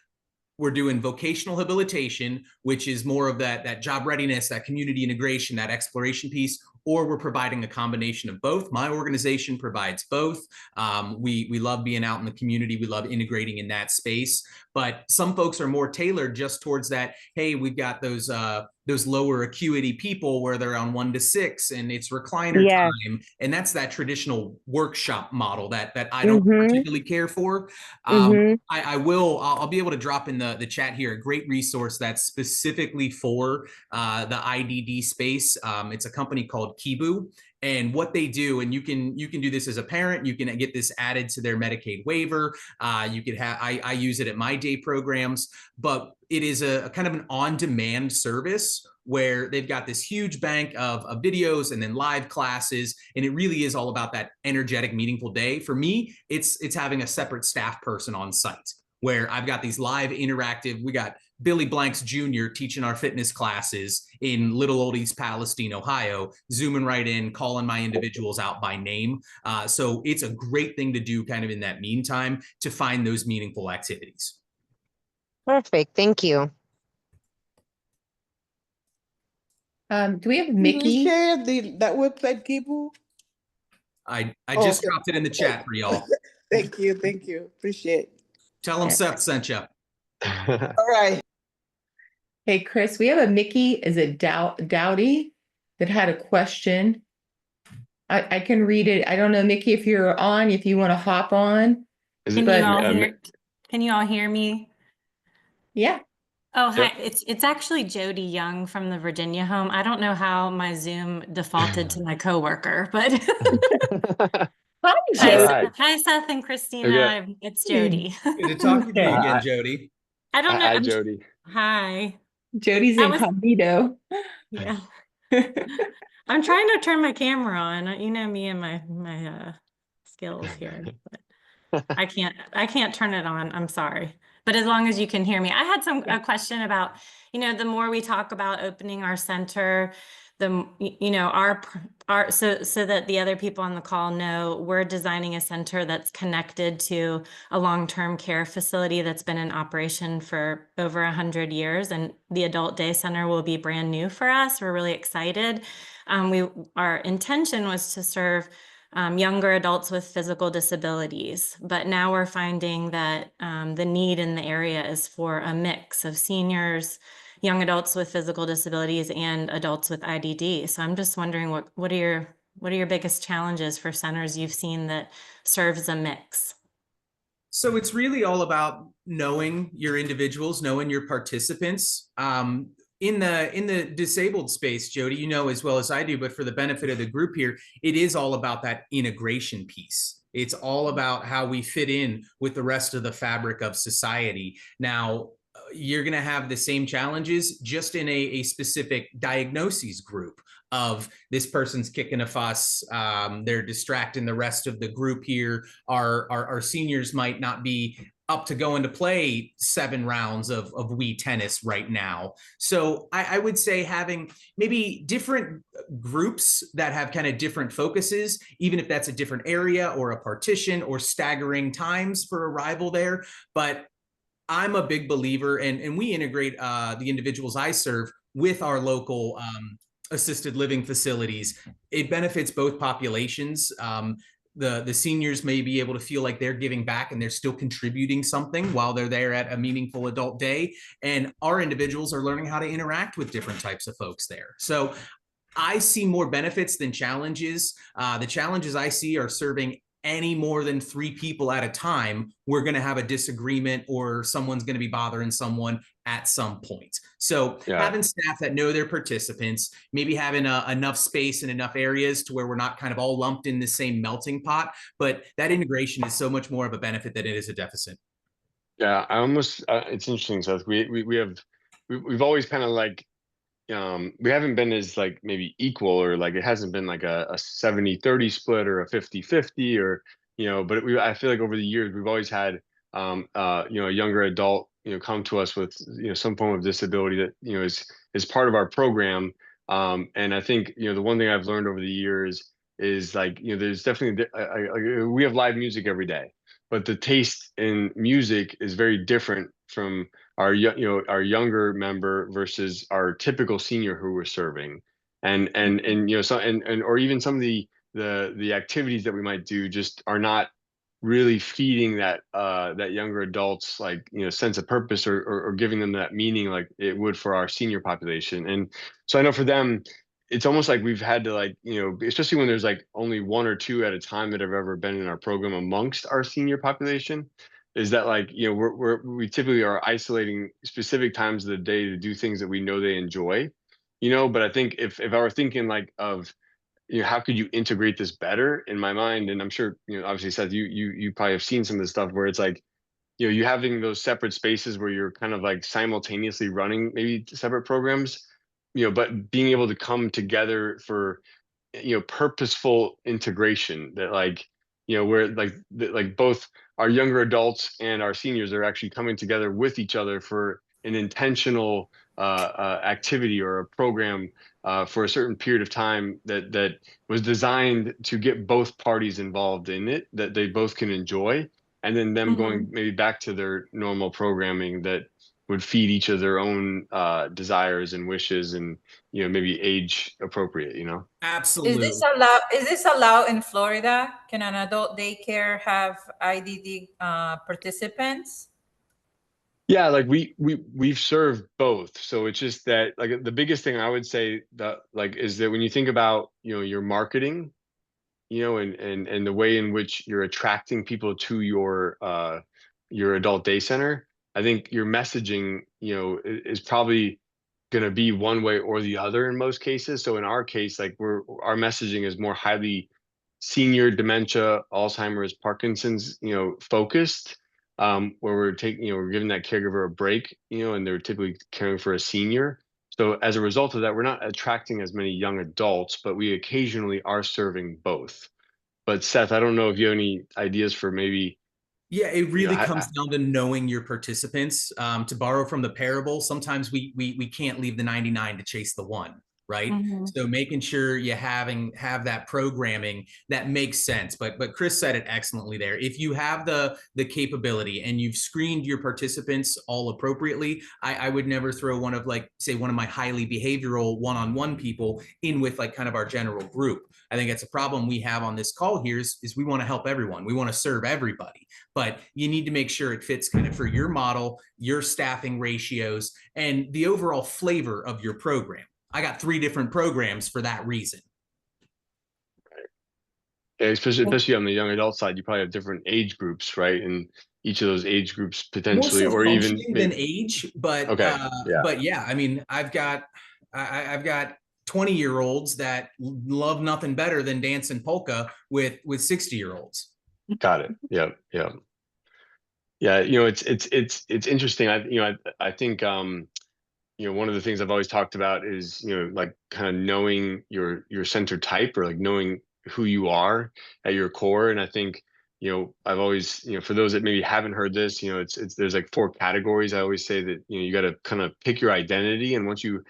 We're doing vocational habilitation, which is more of that job readiness, that community integration, that exploration piece, or we're providing a combination of both. My organization provides both. We love being out in the community. We love integrating in that space. But some folks are more tailored just towards that. Hey, we've got those lower acuity people where they're on 1 to 6 and it's recliner time. And that's that traditional workshop model that I don't particularly care for. I'll be able to drop in the chat here a great resource that's specifically for the IDD space. It's a company called Kibu, and what they do, and you can do this as a parent, you can get this added to their Medicaid waiver. You could have, I use it at my day programs, but it is a kind of an on-demand service where they've got this huge bank of videos and then live classes, and it really is all about that energetic, meaningful day. For me, it's having a separate staff person on site where I've got these live interactive, we got Billy Blanks Jr. teaching our fitness classes in Little Old East Palestine, Ohio, zooming right in, calling my individuals out by name. So it's a great thing to do kind of in that meantime to find those meaningful activities. Perfect. Thank you. Do we have Mickey? Can you share that website, Kibu? I just dropped it in the chat for y'all. Thank you. Appreciate it. Tell them Seth sent you. All right. Hey, Kris, we have a Mickey, is it Dowdy, that had a question. I can read it. I don't know, Mickey, if you're on, if you want to hop on. Can you all hear me? Yeah. Oh, hi. It's actually Jody Young from the Virginia home. I don't know how my Zoom defaulted to my coworker, but Hi, Hi, All Jody. right. hi, Seth and Christina. Okay. It's Hey. Jody. Good to talk with you Okay. again, Jody. I don't know. Hi, Jody. Hi. Jody's That was, incognito. yeah. I'm trying to turn my camera on. You know me and my skills here, but I can't turn it on. I'm sorry. But as long as you can hear me. I had a question about, the more we talk about opening our center, so that the other people on the call know we're designing a center that's connected to a long-term care facility that's been in operation for over 100 years, and the adult day center will be brand new for us. We're really excited. Our intention was to serve younger adults with physical disabilities, but now we're finding that the need in the area is for a mix of seniors, young adults with physical disabilities, and adults with IDD. So I'm just wondering what are your biggest challenges for centers you've seen that serves a mix? So it's really all about knowing your individuals, knowing your participants. In the disabled space, Jody, you know as well as I do, but for the benefit of the group here, it is all about that integration piece. It's all about how we fit in with the rest of the fabric of society. Now, you're going to have the same challenges just in a specific diagnoses group of this person's kicking a fuss. They're distracting the rest of the group here. Our seniors might not be up to going to play 7 rounds of Wii tennis right now. So I would say having maybe different groups that have kind of different focuses, even if that's a different area or a partition or staggering times for arrival there. But I'm a big believer, and we integrate the individuals I serve with our local assisted living facilities. It benefits both populations. The seniors may be able to feel like they're giving back and they're still contributing something while they're there at a meaningful adult day. And our individuals are learning how to interact with different types of folks there. So I see more benefits than challenges. The challenges I see are serving any more than 3 people at a time. We're going to have a disagreement or someone's going to be bothering someone at some point. So having staff that know their participants, maybe having enough space and enough areas to where we're not kind of all lumped in the same melting pot, but that integration is so much more of a benefit than it is a deficit. Yeah, I almost it's interesting, Seth. We've always kind of like we haven't been as like maybe equal, or like it hasn't been like a 70-30 split or a 50-50, or but I feel like over the years we've always had a younger adult come to us with some form of disability that is part of our program. And I think the one thing I've learned over the years is like there's definitely we have live music every day, but the taste in music is very different from our our younger member versus our typical senior who we're serving. And so and or even some of the activities that we might do just are not really feeding that younger adults like sense of purpose, or giving them that meaning like it would for our senior population. And so I know for them it's almost like we've had to like especially when there's like only 1 or 2 at a time that have ever been in our program amongst our senior population, is that like we typically are isolating specific times of the day to do things that we know they enjoy. But I think if I were thinking like of how could you integrate this better in my mind, and I'm sure obviously Seth, you probably have seen some of the stuff where it's like you having those separate spaces where you're kind of like simultaneously running maybe separate programs, but being able to come together for purposeful integration, that like where like both our younger adults and our seniors are actually coming together with each other for an intentional activity or a program for a certain period of time that was designed to get both parties involved in it, that they both can enjoy, and then them going maybe back to their normal programming that would feed each of their own desires and wishes, and maybe age appropriate. Absolutely. Is this allowed in Florida? Can an adult daycare have IDD participants? Yeah, like we've served both. So it's just that like the biggest thing I would say that like is that when you think about your marketing, and the way in which you're attracting people to your adult day center, I think your messaging is probably going to be one way or the other in most cases. So in our case, like our messaging is more highly senior dementia, Alzheimer's, Parkinson's, focused, where we're taking, we're giving that caregiver a break, and they're typically caring for a senior. So as a result of that, we're not attracting as many young adults, but we occasionally are serving both. But Seth, I don't know if you have any ideas for maybe. Yeah, it really comes down to knowing your participants. To borrow from the parable, sometimes we can't leave the 99 to chase the one, right? So making sure you have that programming that makes sense. But Kris said it excellently there. If you have the capability and you've screened your participants all appropriately, I would never throw one of my highly behavioral one-on-one people in with like kind of our general group. I think it's a problem we have on this call here is we want to help everyone. We want to serve everybody, but you need to make sure it fits kind of for your model, your staffing ratios, and the overall flavor of your program. I got 3 different programs for that reason. Yeah, especially on the young adult side, you probably have different age groups, right? And each of those age groups potentially, more so or even than age, but okay, but yeah, I mean, I've got 20-year-olds that love nothing better than dancing polka with 60-year-olds. Got it. Yeah. It's interesting. I think one of the things I've always talked about is like kind of knowing your center type, or like knowing who you are at your core. And I think I've always for those that maybe haven't heard this, there's like 4 categories. I always say that you got to kind of pick your identity, and once you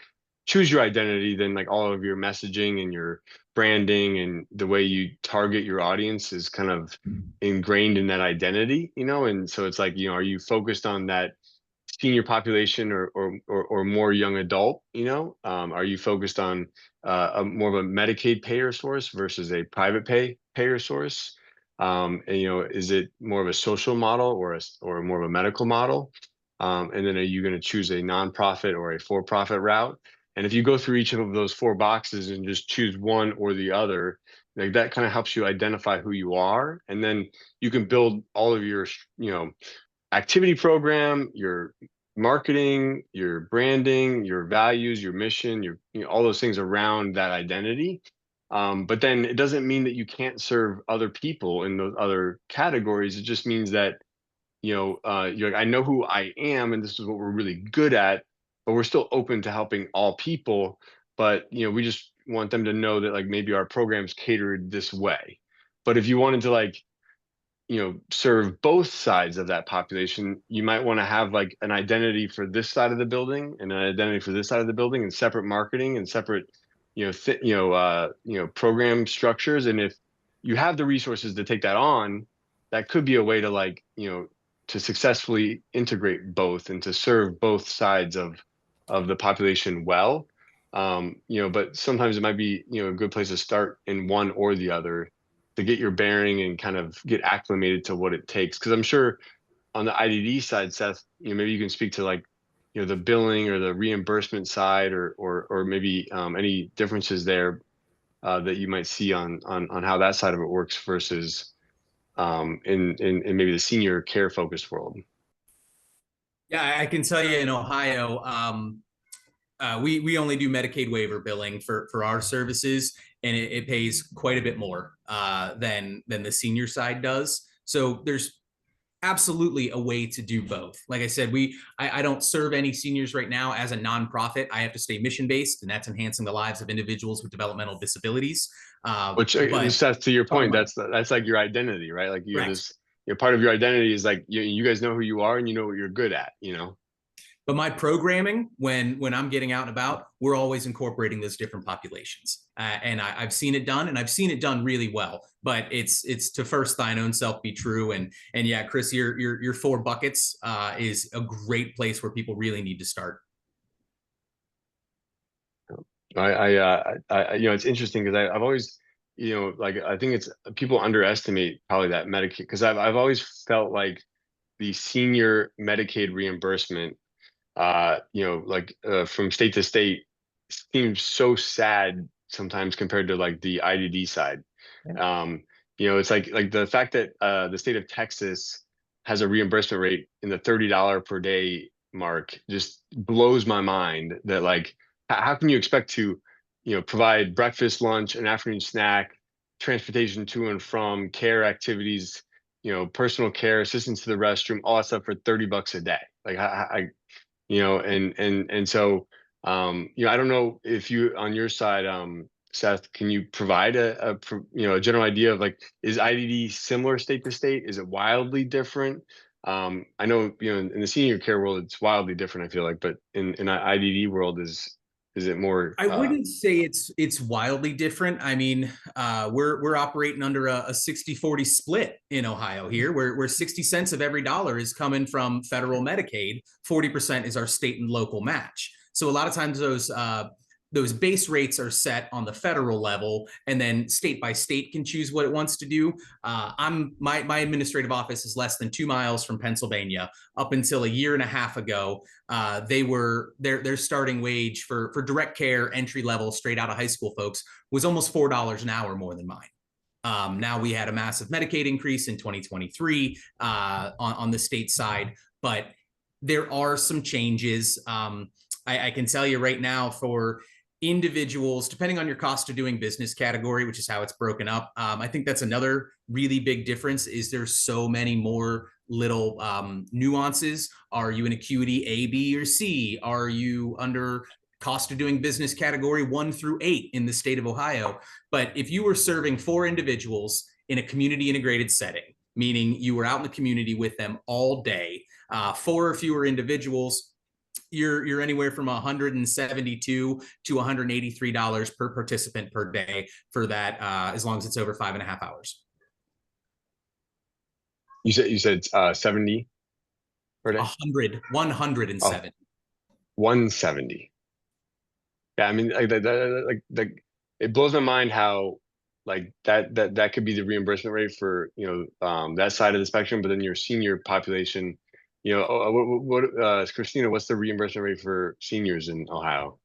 choose your identity, then like all of your messaging and your branding and the way you target your audience is kind of ingrained in that identity, and so it's like, are you focused on that senior population or more young adult, are you focused on more of a Medicaid payer source versus a private payer source? And is it more of a social model or more of a medical model? And then are you going to choose a nonprofit or a for-profit route? And if you go through each of those 4 boxes and just choose one or the other, like that kind of helps you identify who you are. And then you can build all of your, activity program, your marketing, your branding, your values, your mission, all those things around that identity. But then it doesn't mean that you can't serve other people in those other categories. It just means that you're like, I know who I am, and this is what we're really good at, but we're still open to helping all people. But we just want them to know that like maybe our program's catered this way. But if you wanted to like serve both sides of that population, you might want to have like an identity for this side of the building and an identity for this side of the building, and separate marketing and separate program structures. And if you have the resources to take that on, that could be a way to like to successfully integrate both and to serve both sides of the population well. But sometimes it might be a good place to start in one or the other to get your bearing and kind of get acclimated to what it takes. Because I'm sure on the IDD side, Seth, maybe you can speak to like the billing or the reimbursement side, or maybe any differences there that you might see on how that side of it works versus in maybe the senior care focused world. Yeah, I can tell you in Ohio, we only do Medicaid waiver billing for our services, and it pays quite a bit more than the senior side does. So there's absolutely a way to do both. Like I said, I don't serve any seniors right now as a nonprofit. I have to stay mission based, and that's enhancing the lives of individuals with developmental disabilities. Which Seth, to your point, that's like your identity, right? Like you're this. Part of your identity is like you guys know who you are and you know what you're good at. But my programming, when I'm getting out and about, we're always incorporating those different populations, and I've seen it done, and I've seen it done really well. But it's to first thine own self be true, and yeah, Kris, your 4 buckets is a great place where people really need to start. It's interesting because I've always like I think it's people underestimate probably that Medicaid, because I've always felt like the senior Medicaid reimbursement from state to state seems so sad sometimes compared to like the IDD side. It's like the fact that the state of Texas has a reimbursement rate in the $30 per day mark just blows my mind. That like how can you expect to provide breakfast, lunch, and afternoon snack transportation to and from, care activities, personal care, assistance to the restroom, all that stuff for $30 a day. Like and so, I don't know if you, on your side, Seth, can you provide a general idea of, like, is IDD similar state to state? Is it wildly different? I know, in the senior care world, it's wildly different, I feel like, but in IDD world, is it more? I wouldn't say it's wildly different. I mean, we're operating under a 60-40 split in Ohio here, where 60 cents of every dollar is coming from federal Medicaid, 40% is our state and local match. So a lot of times those base rates are set on the federal level, and then state by state can choose what it wants to do. My administrative office is less than 2 miles from Pennsylvania. Up until a year and a half ago, their starting wage for direct care entry level straight out of high school folks was almost $4 an hour more than mine. Now we had a massive Medicaid increase in 2023 on the state side, but there are some changes. I can tell you right now, for individuals, depending on your cost of doing business category, which is how it's broken up, I think that's another really big difference, is there's so many more little nuances. Are you in acuity A, B, or C? Are you under cost of doing business category 1 through 8 in the state of Ohio? But if you were serving 4 individuals in a community integrated setting, meaning you were out in the community with them all day, 4 or fewer individuals, you're anywhere from $172 to $183 per participant per day for that, as long as it's over 5.5 hours. You said 70 per day? 170. Oh, 170. Yeah, I mean, like it blows my mind how, like, that could be the reimbursement rate for that side of the spectrum, but then your senior population, Christina, what's the reimbursement rate for seniors in Ohio?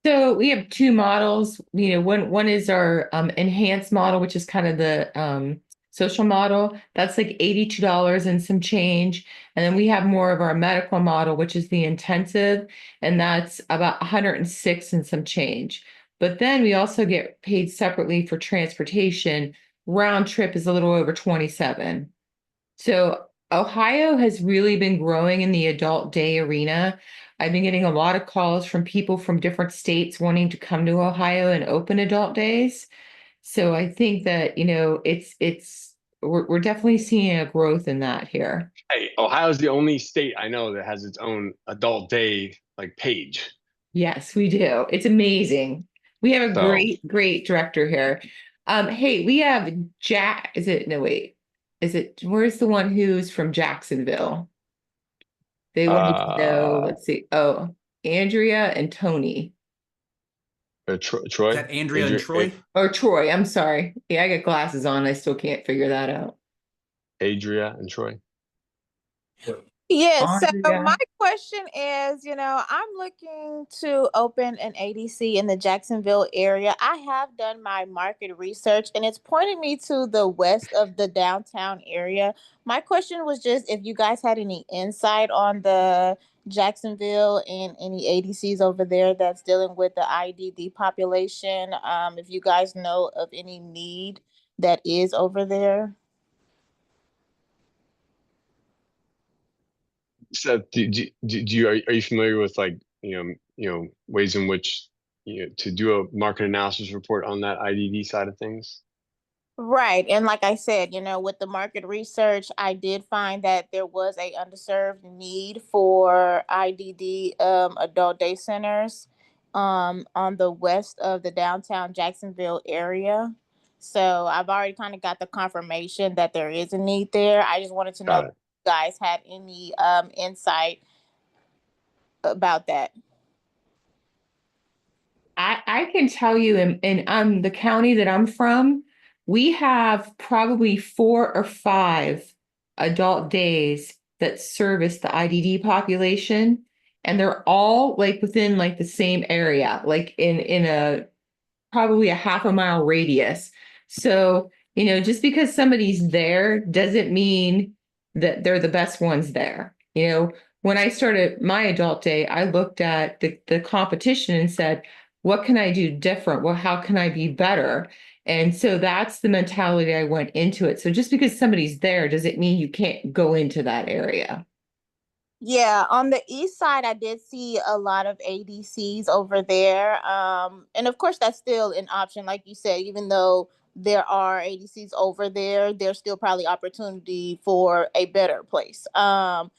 So we have 2 models. One is our enhanced model, which is kind of the social model. That's like $82 and some change. And then we have more of our medical model, which is the intensive, and that's about 106 and some change. But then we also get paid separately for transportation. Round trip is a little over 27. So Ohio has really been growing in the adult day arena. I've been getting a lot of calls from people from different states wanting to come to Ohio and open adult days. So I think that, we're definitely seeing a growth in that here. Hey, Ohio's the only state I know that has its own adult day, like, page. Yes, we do. It's amazing. We have a great director here. Hey, we have where's the one who's from Jacksonville? They wanted to know, let's see. Oh, Andrea and Tony. Troy? Is that Andrea and Troy? Or Troy, I'm sorry. Yeah, I got glasses on. I still can't figure that out. Adria and Troy. Yes. So my question is, I'm looking to open an ADC in the Jacksonville area. I have done my market research and it's pointing me to the west of the downtown area. My question was just if you guys had any insight on the Jacksonville and any ADCs over there that's dealing with the IDD population. If you guys know of any need that is over there. So, are you familiar with, like, ways in which to do a market analysis report on that IDD side of things? Right. And like I said, with the market research, I did find that there was a underserved need for IDD adult day centers on the west of the downtown Jacksonville area. So I've already kind of got the confirmation that there is a need there. I just wanted to know if you guys had any insight about that. I can tell you in the county that I'm from, we have probably 4 or 5 adult days that service the IDD population, and they're all like within like the same area, like in a probably a half a mile radius. So, just because somebody's there doesn't mean that they're the best ones there. When I started my adult day, I looked at the competition and said, what can I do different? Well, how can I be better? And so that's the mentality I went into it. So just because somebody's there, does it mean you can't go into that area? Yeah, on the east side, I did see a lot of ADCs over there. And of course, that's still an option. Like you said, even though there are ADCs over there, there's still probably opportunity for a better place. But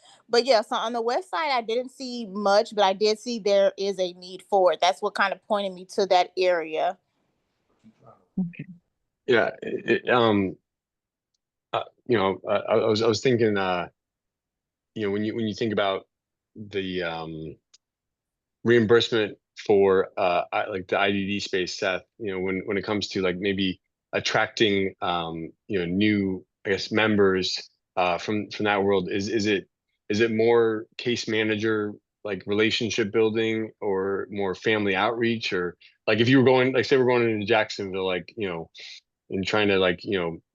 yeah, so on the west side, I didn't see much, but I did see there is a need for it. That's what kind of pointed me to that area. Okay. Yeah. I was thinking, when you think about the reimbursement for like the IDD space, Seth, when it comes to like maybe attracting new, I guess, members from that world, is it more case manager, like relationship building, or more family outreach? Or like if you were going, like say we're going into Jacksonville, like and trying to like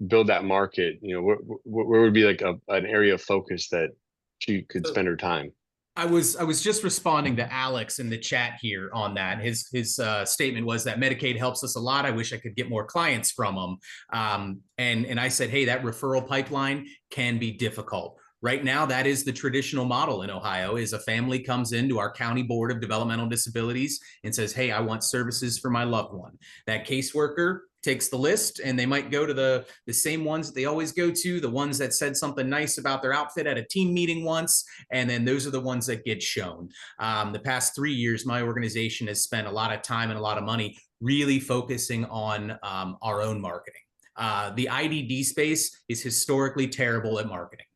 build that market, where would be like an area of focus that she could spend her time? I was just responding to Alex in the chat here on that. His statement was that Medicaid helps us a lot. I wish I could get more clients from them. And I said, hey, that referral pipeline can be difficult. Right now, that is the traditional model in Ohio: is a family comes into our county board of developmental disabilities and says, hey, I want services for my loved one. That caseworker takes the list, and they might go to the same ones that they always go to, the ones that said something nice about their outfit at a team meeting once, and then those are the ones that get shown. The past 3 years, my organization has spent a lot of time and a lot of money really focusing on our own marketing. The IDD space is historically terrible at marketing.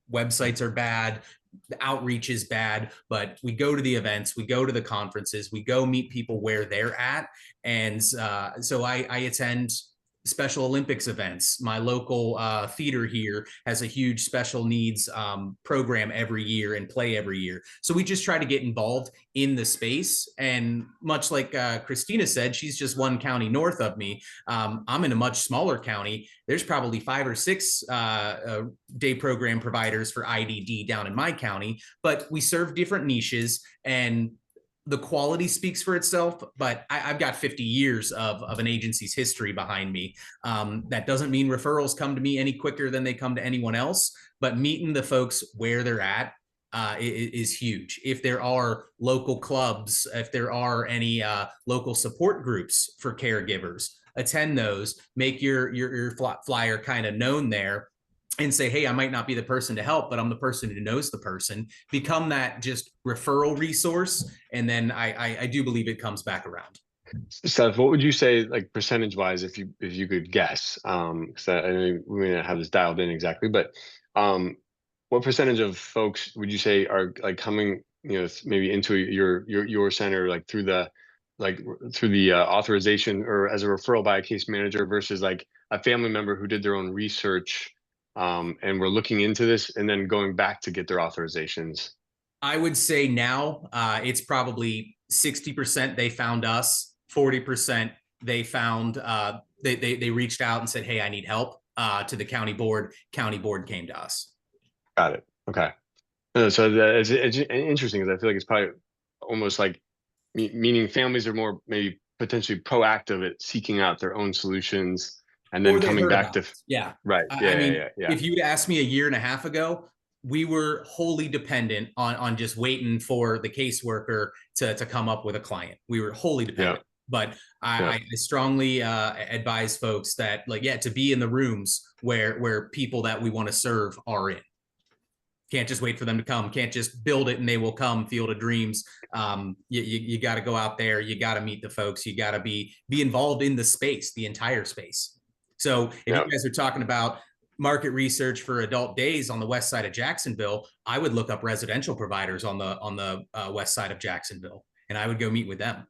Websites are bad, the outreach is bad, but we go to the events, we go to the conferences, we go meet people where they're at. And so I attend Special Olympics events. My local theater here has a huge special needs program every year and play every year. So we just try to get involved in the space. And much like Christina said, she's just one county north of me. I'm in a much smaller county. There's probably 5 or 6 day program providers for IDD down in my county, but we serve different niches, and the quality speaks for itself. But I've got 50 years of an agency's history behind me. That doesn't mean referrals come to me any quicker than they come to anyone else, but meeting the folks where they're at is huge. If there are local clubs, if there are any local support groups for caregivers, attend those, make your flyer kind of known there, and say, hey, I might not be the person to help, but I'm the person who knows the person. Become that just referral resource. And then I do believe it comes back around. Seth, what would you say, like percentage wise, if you could guess? Because I know we may not have this dialed in exactly, but what percentage of folks would you say are like coming, maybe into your center, like through the authorization or as a referral by a case manager, versus like a family member who did their own research and we're looking into this and then going back to get their authorizations? I would say now it's probably 60% they found us, 40% they found they reached out and said, hey, I need help to the county board. County board came to us. Got it. Okay. So it's interesting, because I feel like it's probably almost like meaning families are more maybe potentially proactive at seeking out their own solutions and then Or they coming heard back about to it. Yeah. right. I mean, Yeah. if you'd asked me a year and a half ago, we were wholly dependent on just waiting for the caseworker to come up with a client. We were wholly dependent. Yeah. But Yeah. I strongly advise folks that, like, to be in the rooms where people that we want to serve are in. Can't just wait for them to come. Can't just build it and they will come. Field of Dreams. You got to go out there. You got to meet the folks. You got to be involved in the space, the entire space. So if you guys are talking about market research for adult days on the west side of Jacksonville, I would look up residential providers on the west side of Jacksonville, and I would go meet with them.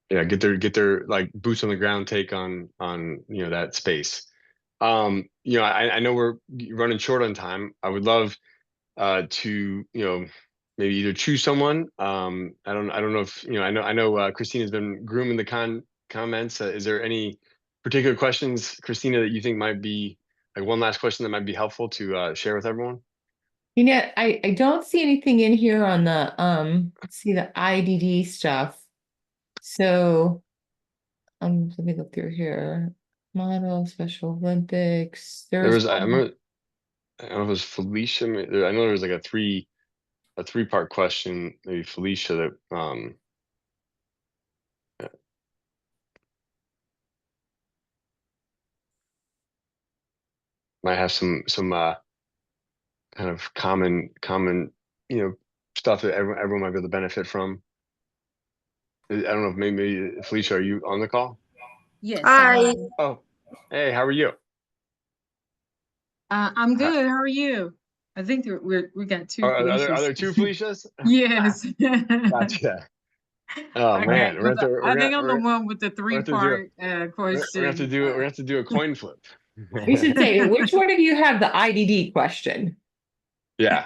Yeah, get their like boots on the ground take on that space. I know we're running short on time. I would love to maybe either choose someone. I don't know if I know Christina's been grooming the comments. Is there any particular questions, Christina, that you think might be like one last question that might be helpful to share with everyone? I don't see anything in here on the let's see, the IDD stuff. So Let me look through here. Model, Special Olympics. There was, I remember, I don't know if it was Felicia. I know there was like a three-part question, maybe Felicia, that might have some kind of common stuff that everyone might be able to benefit from. I don't know if maybe Felicia, are you on the call? Yes. Hi. Oh, hey, how are you? I'm good. How are you? I think we got two. Are there two Felicias? Yes. Gotcha. Oh Okay, man, I think I'm the one with the three-part we're question. gonna have to do a coin flip. We should say, which one of you have the IDD question? Yeah.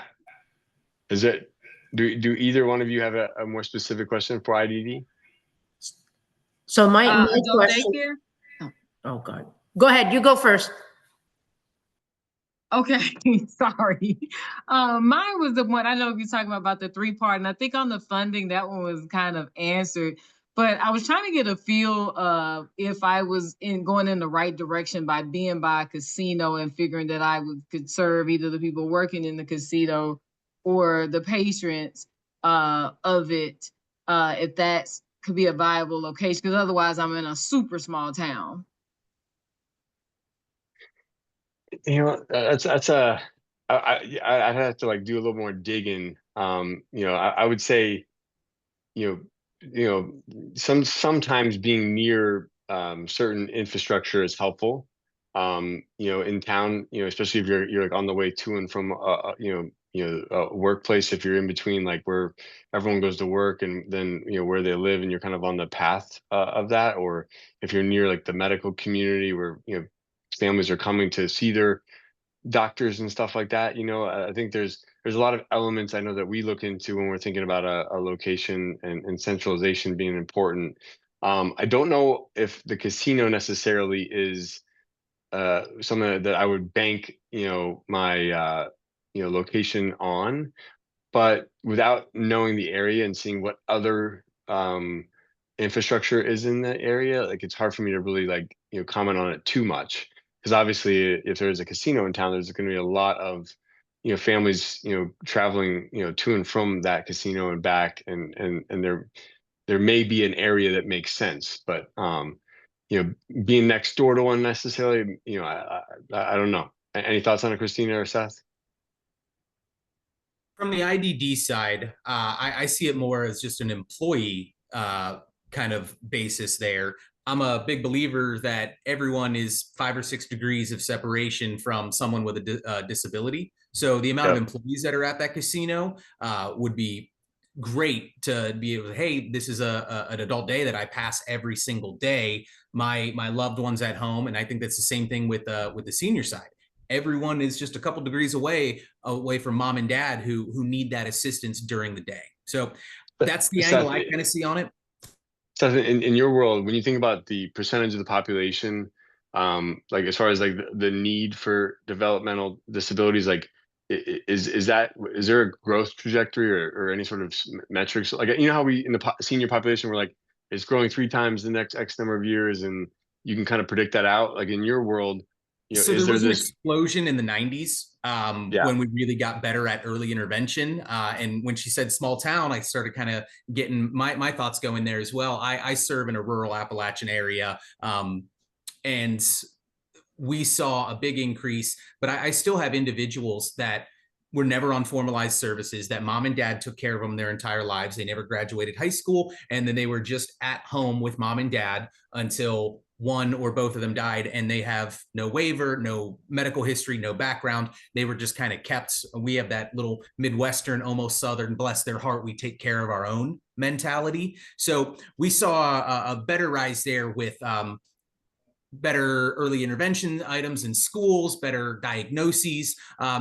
Is it, do either one of you have a more specific question for IDD? So my question. Daycare? Oh God. Go ahead. You go first. Okay, sorry. Mine was the one, I know you're talking about the three-part, and I think on the funding, that one was kind of answered. But I was trying to get a feel of if I was going in the right direction by being by a casino and figuring that I could serve either the people working in the casino or the patrons of it, if that could be a viable location, because otherwise I'm in a super small town. You know, I'd have to like do a little more digging. I would say, sometimes being near certain infrastructure is helpful. In town, especially if you're like on the way to and from a workplace, if you're in between like where everyone goes to work and then where they live and you're kind of on the path of that, or if you're near like the medical community where families are coming to see their doctors and stuff like that. I think there's a lot of elements I know that we look into when we're thinking about a location and centralization being important. I don't know if the casino necessarily is something that I would bank my location on, but without knowing the area and seeing what other infrastructure is in the area, like it's hard for me to really like comment on it too much, because obviously if there's a casino in town, there's going to be a lot of families traveling to and from that casino and back, and there may be an area that makes sense, but being next door to one necessarily, I don't know. Any thoughts on it, Christina or Seth? From the IDD side, I see it more as just an employee kind of basis there. I'm a big believer that everyone is 5 or 6 degrees of separation from someone with a disability. So the amount of employees that are at that casino would be great to be able to, hey, this is an adult day that I pass every single day. My loved ones at home, and I think that's the same thing with the senior side. Everyone is just a couple degrees away from mom and dad who need that assistance during the day. So that's the angle I kind of see on it. So in your world, when you think about the percentage of the population, like as far as like the need for developmental disabilities, like is there a growth trajectory or any sort of metrics? Like how we in the senior population, we're like it's growing 3 times the next X number of years, and you can kind of predict that out. Like in your world, so there was an explosion in the 90s when we really got better at early intervention. And when she said small town, I started kind of getting my thoughts going there as well. I serve in a rural Appalachian area, and we saw a big increase, but I still have individuals that were never on formalized services, that mom and dad took care of them their entire lives. They never graduated high school, and then they were just at home with mom and dad until one or both of them died, and they have no waiver, no medical history, no background. They were just kind of kept. We have that little Midwestern, almost Southern, bless their heart, we take care of our own mentality. So we saw a better rise there with better early intervention items in schools, better diagnoses.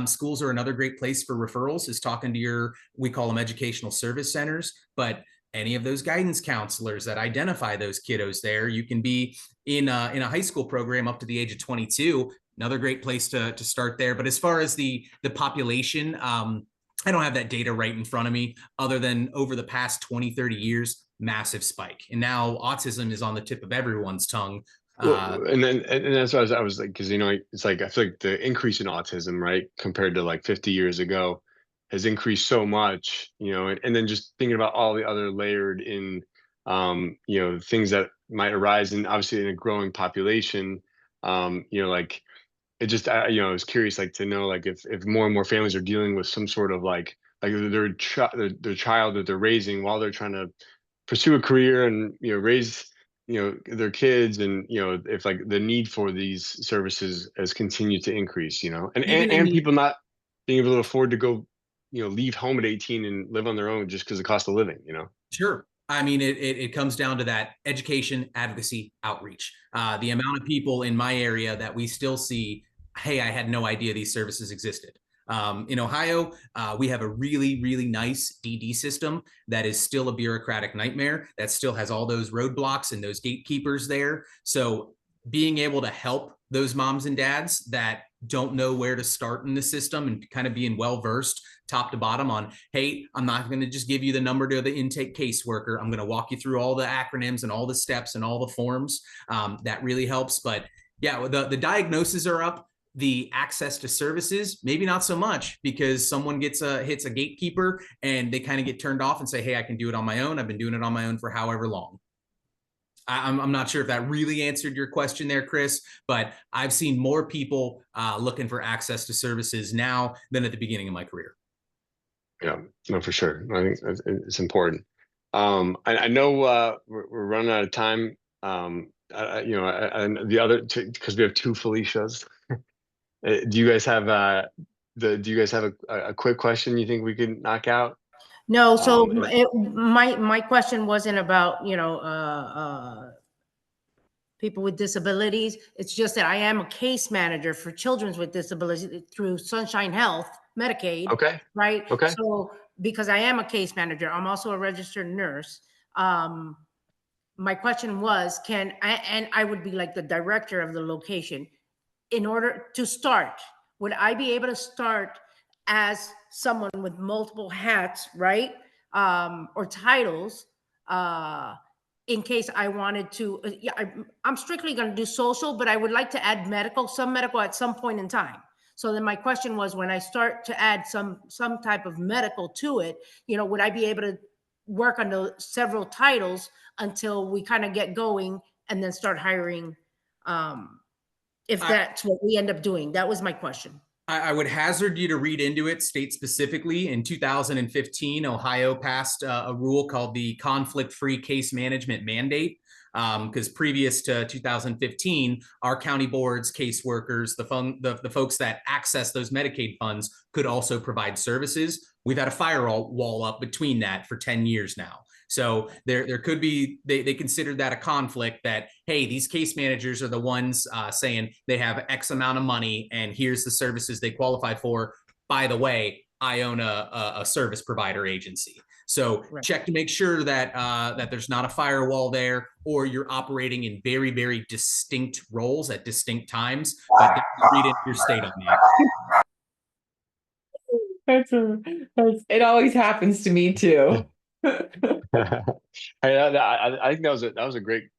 Schools are another great place for referrals, is talking to we call them educational service centers, but any of those guidance counselors that identify those kiddos there. You can be in a high school program up to the age of 22, another great place to start there. But as far as the population, I don't have that data right in front of me, other than over the past 20, 30 years, massive spike. And now autism is on the tip of everyone's tongue. Well, and that's what I was like, because it's like I feel like the increase in autism, right, compared to like 50 years ago, has increased so much, and then just thinking about all the other layered in, things that might arise, and obviously in a growing population, like it just, I was curious, like to know, like if more and more families are dealing with some sort of like their child that they're raising while they're trying to pursue a career and raise their kids, and if like the need for these services has continued to increase, and Even in and the people not being able to afford to go leave home at 18 and live on their own just because of the cost of living. Sure. I mean, it comes down to that education, advocacy, outreach. The amount of people in my area that we still see, hey, I had no idea these services existed. In Ohio, we have a really, really nice DD system that is still a bureaucratic nightmare, that still has all those roadblocks and those gatekeepers there. So being able to help those moms and dads that don't know where to start in the system and kind of being well versed top to bottom on, hey, I'm not going to just give you the number to the intake caseworker. I'm going to walk you through all the acronyms and all the steps and all the forms. That really helps. But yeah, the diagnoses are up. The access to services, maybe not so much, because someone hits a gatekeeper and they kind of get turned off and say, hey, I can do it on my own. I've been doing it on my own for however long. I'm not sure if that really answered your question there, Kris, but I've seen more people looking for access to services now than at the beginning of my career. Yeah, no, for sure. I think it's important. I know we're running out of time. And the other, because we have two Felicias. Do you guys have a quick question you think we could knock out? No, so my question wasn't about people with disabilities. It's just that I am a case manager for children with disabilities through Sunshine Health, Medicaid. Okay. Right. Okay. So because I am a case manager, I'm also a registered nurse. My question was, and I would be like the director of the location. In order to start, would I be able to start as someone with multiple hats, right? Or titles, in case I wanted to, I'm strictly going to do social, but I would like to add some medical at some point in time. So then my question was, when I start to add some type of medical to it, would I be able to work on the several titles until we kind of get going and then start hiring, if that's what we end up doing? That was my question. I would hazard you to read into it state specifically. In 2015, Ohio passed a rule called the conflict-free case management mandate. Because previous to 2015, our county boards, caseworkers, the folks that access those Medicaid funds could also provide services. We've had a firewall up between that for 10 years now. So there could be, they considered that a conflict, that, hey, these case managers are the ones saying they have X amount of money and here's the services they qualify for. By the way, I own a service provider agency. So check to make sure that that there's not a firewall there, or you're operating in very, very distinct roles at distinct times. But read into your state on that. It always happens to me too. I think that was a great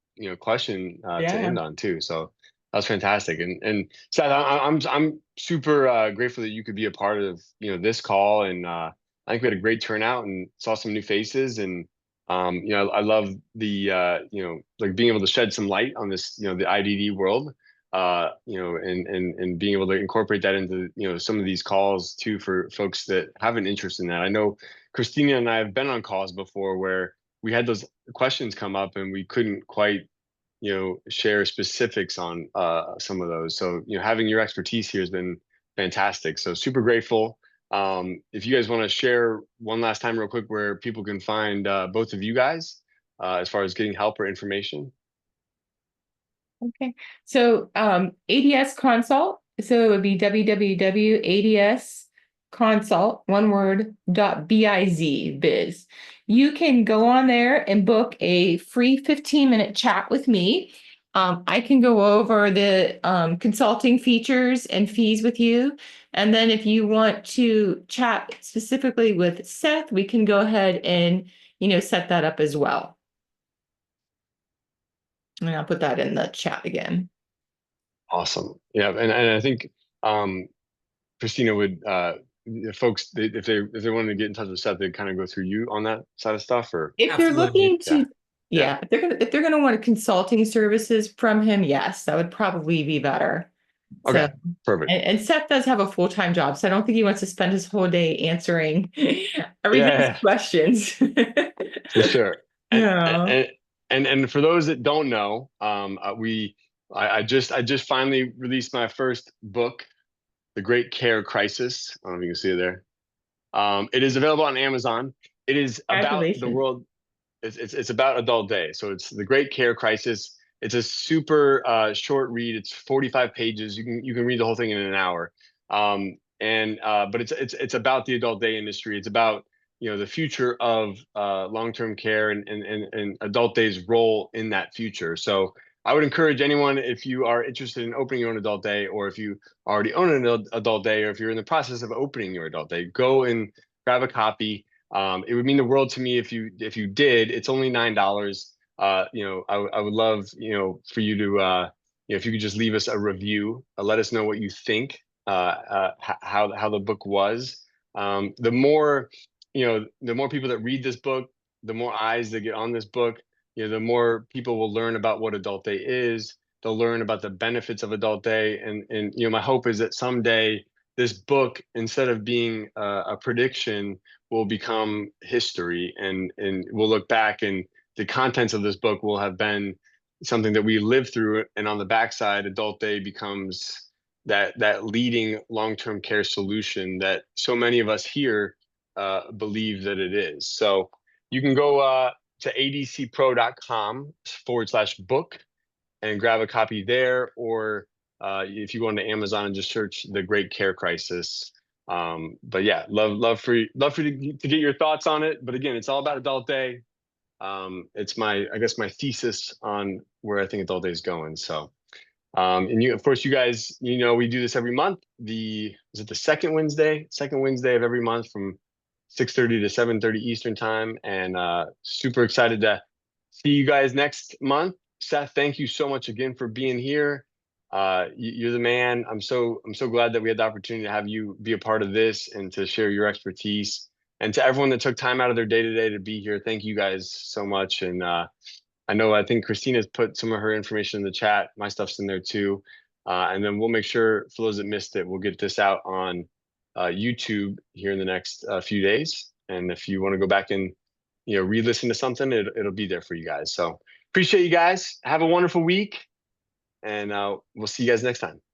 question to end on too. So that was fantastic. And Seth, I'm super grateful that you could be a part of this call, and I think we had a great turnout and saw some new faces, and I love the like being able to shed some light on this the IDD world, and being able to incorporate that into some of these calls too, for folks that have an interest in that. I know Christina and I have been on calls before where we had those questions come up and we couldn't quite share specifics on some of those. So having your expertise here has been fantastic. So super grateful. If you guys want to share one last time real quick where people can find both of you guys as far as getting help or information. Okay, so ADS Consult, so it would be www.adsconsult, one word, .biz. You can go on there and book a free 15-minute chat with me. I can go over the consulting features and fees with you. And then if you want to chat specifically with Seth, we can go ahead and set that up as well. And I'll put that in the chat again. Awesome. Yeah, and I think Christina would folks if they wanted to get in touch with Seth, they'd kind of go through you on that side of stuff, or If they're looking to, Yeah. if they're gonna want consulting services from him, yes, that would probably be better. Okay, So, perfect. And Seth does have a full-time job, so I don't think he wants to spend his whole day answering everybody's questions. For sure. Yeah. And for those that don't know, I just finally released my first book, The Great Care Crisis. I don't know if you can see it there. It is available on Amazon. It is about the world. It's about Adult Day. So it's The Great Care Crisis. It's a super short read. It's 45 pages. You can read the whole thing in an hour. But it's about the adult day industry. It's about the future of long-term care and Adult Day's role in that future. So I would encourage anyone, if you are interested in opening your own Adult Day, or if you already own an Adult Day, or if you're in the process of opening your Adult Day, go and grab a copy. It would mean the world to me if you did. It's only $9. I would love for you to if you could just leave us a review, let us know what you think, how the book was. The more the more people that read this book, the more eyes that get on this book, the more people will learn about what Adult Day is. They'll learn about the benefits of Adult Day, and my hope is that someday this book, instead of being a prediction, will become history, and we'll look back, and the contents of this book will have been something that we lived through, and on the backside, Adult Day becomes that leading long-term care solution that so many of us here believe that it is. So you can go to adcpro.com/book and grab a copy there, or if you go into Amazon and just search The Great Care Crisis. But yeah, love for you to get your thoughts on it. But again, it's all about Adult Day. It's my thesis on where I think Adult Day is going. So, and of course, you guys, we do this every month. Is it the second Wednesday of every month from 6:30 to 7:30 Eastern time, and super excited to see you guys next month. Seth, thank you so much again for being here. You're the man. I'm so glad that we had the opportunity to have you be a part of this and to share your expertise. And to everyone that took time out of their day-to-day to be here, thank you guys so much. And I think Christina's put some of her information in the chat. My stuff's in there too. And then we'll make sure, for those that missed it, we'll get this out on YouTube here in the next few days. And if you want to go back and re-listen to something, it'll be there for you guys. So appreciate you guys. Have a wonderful week, and we'll see you guys next time.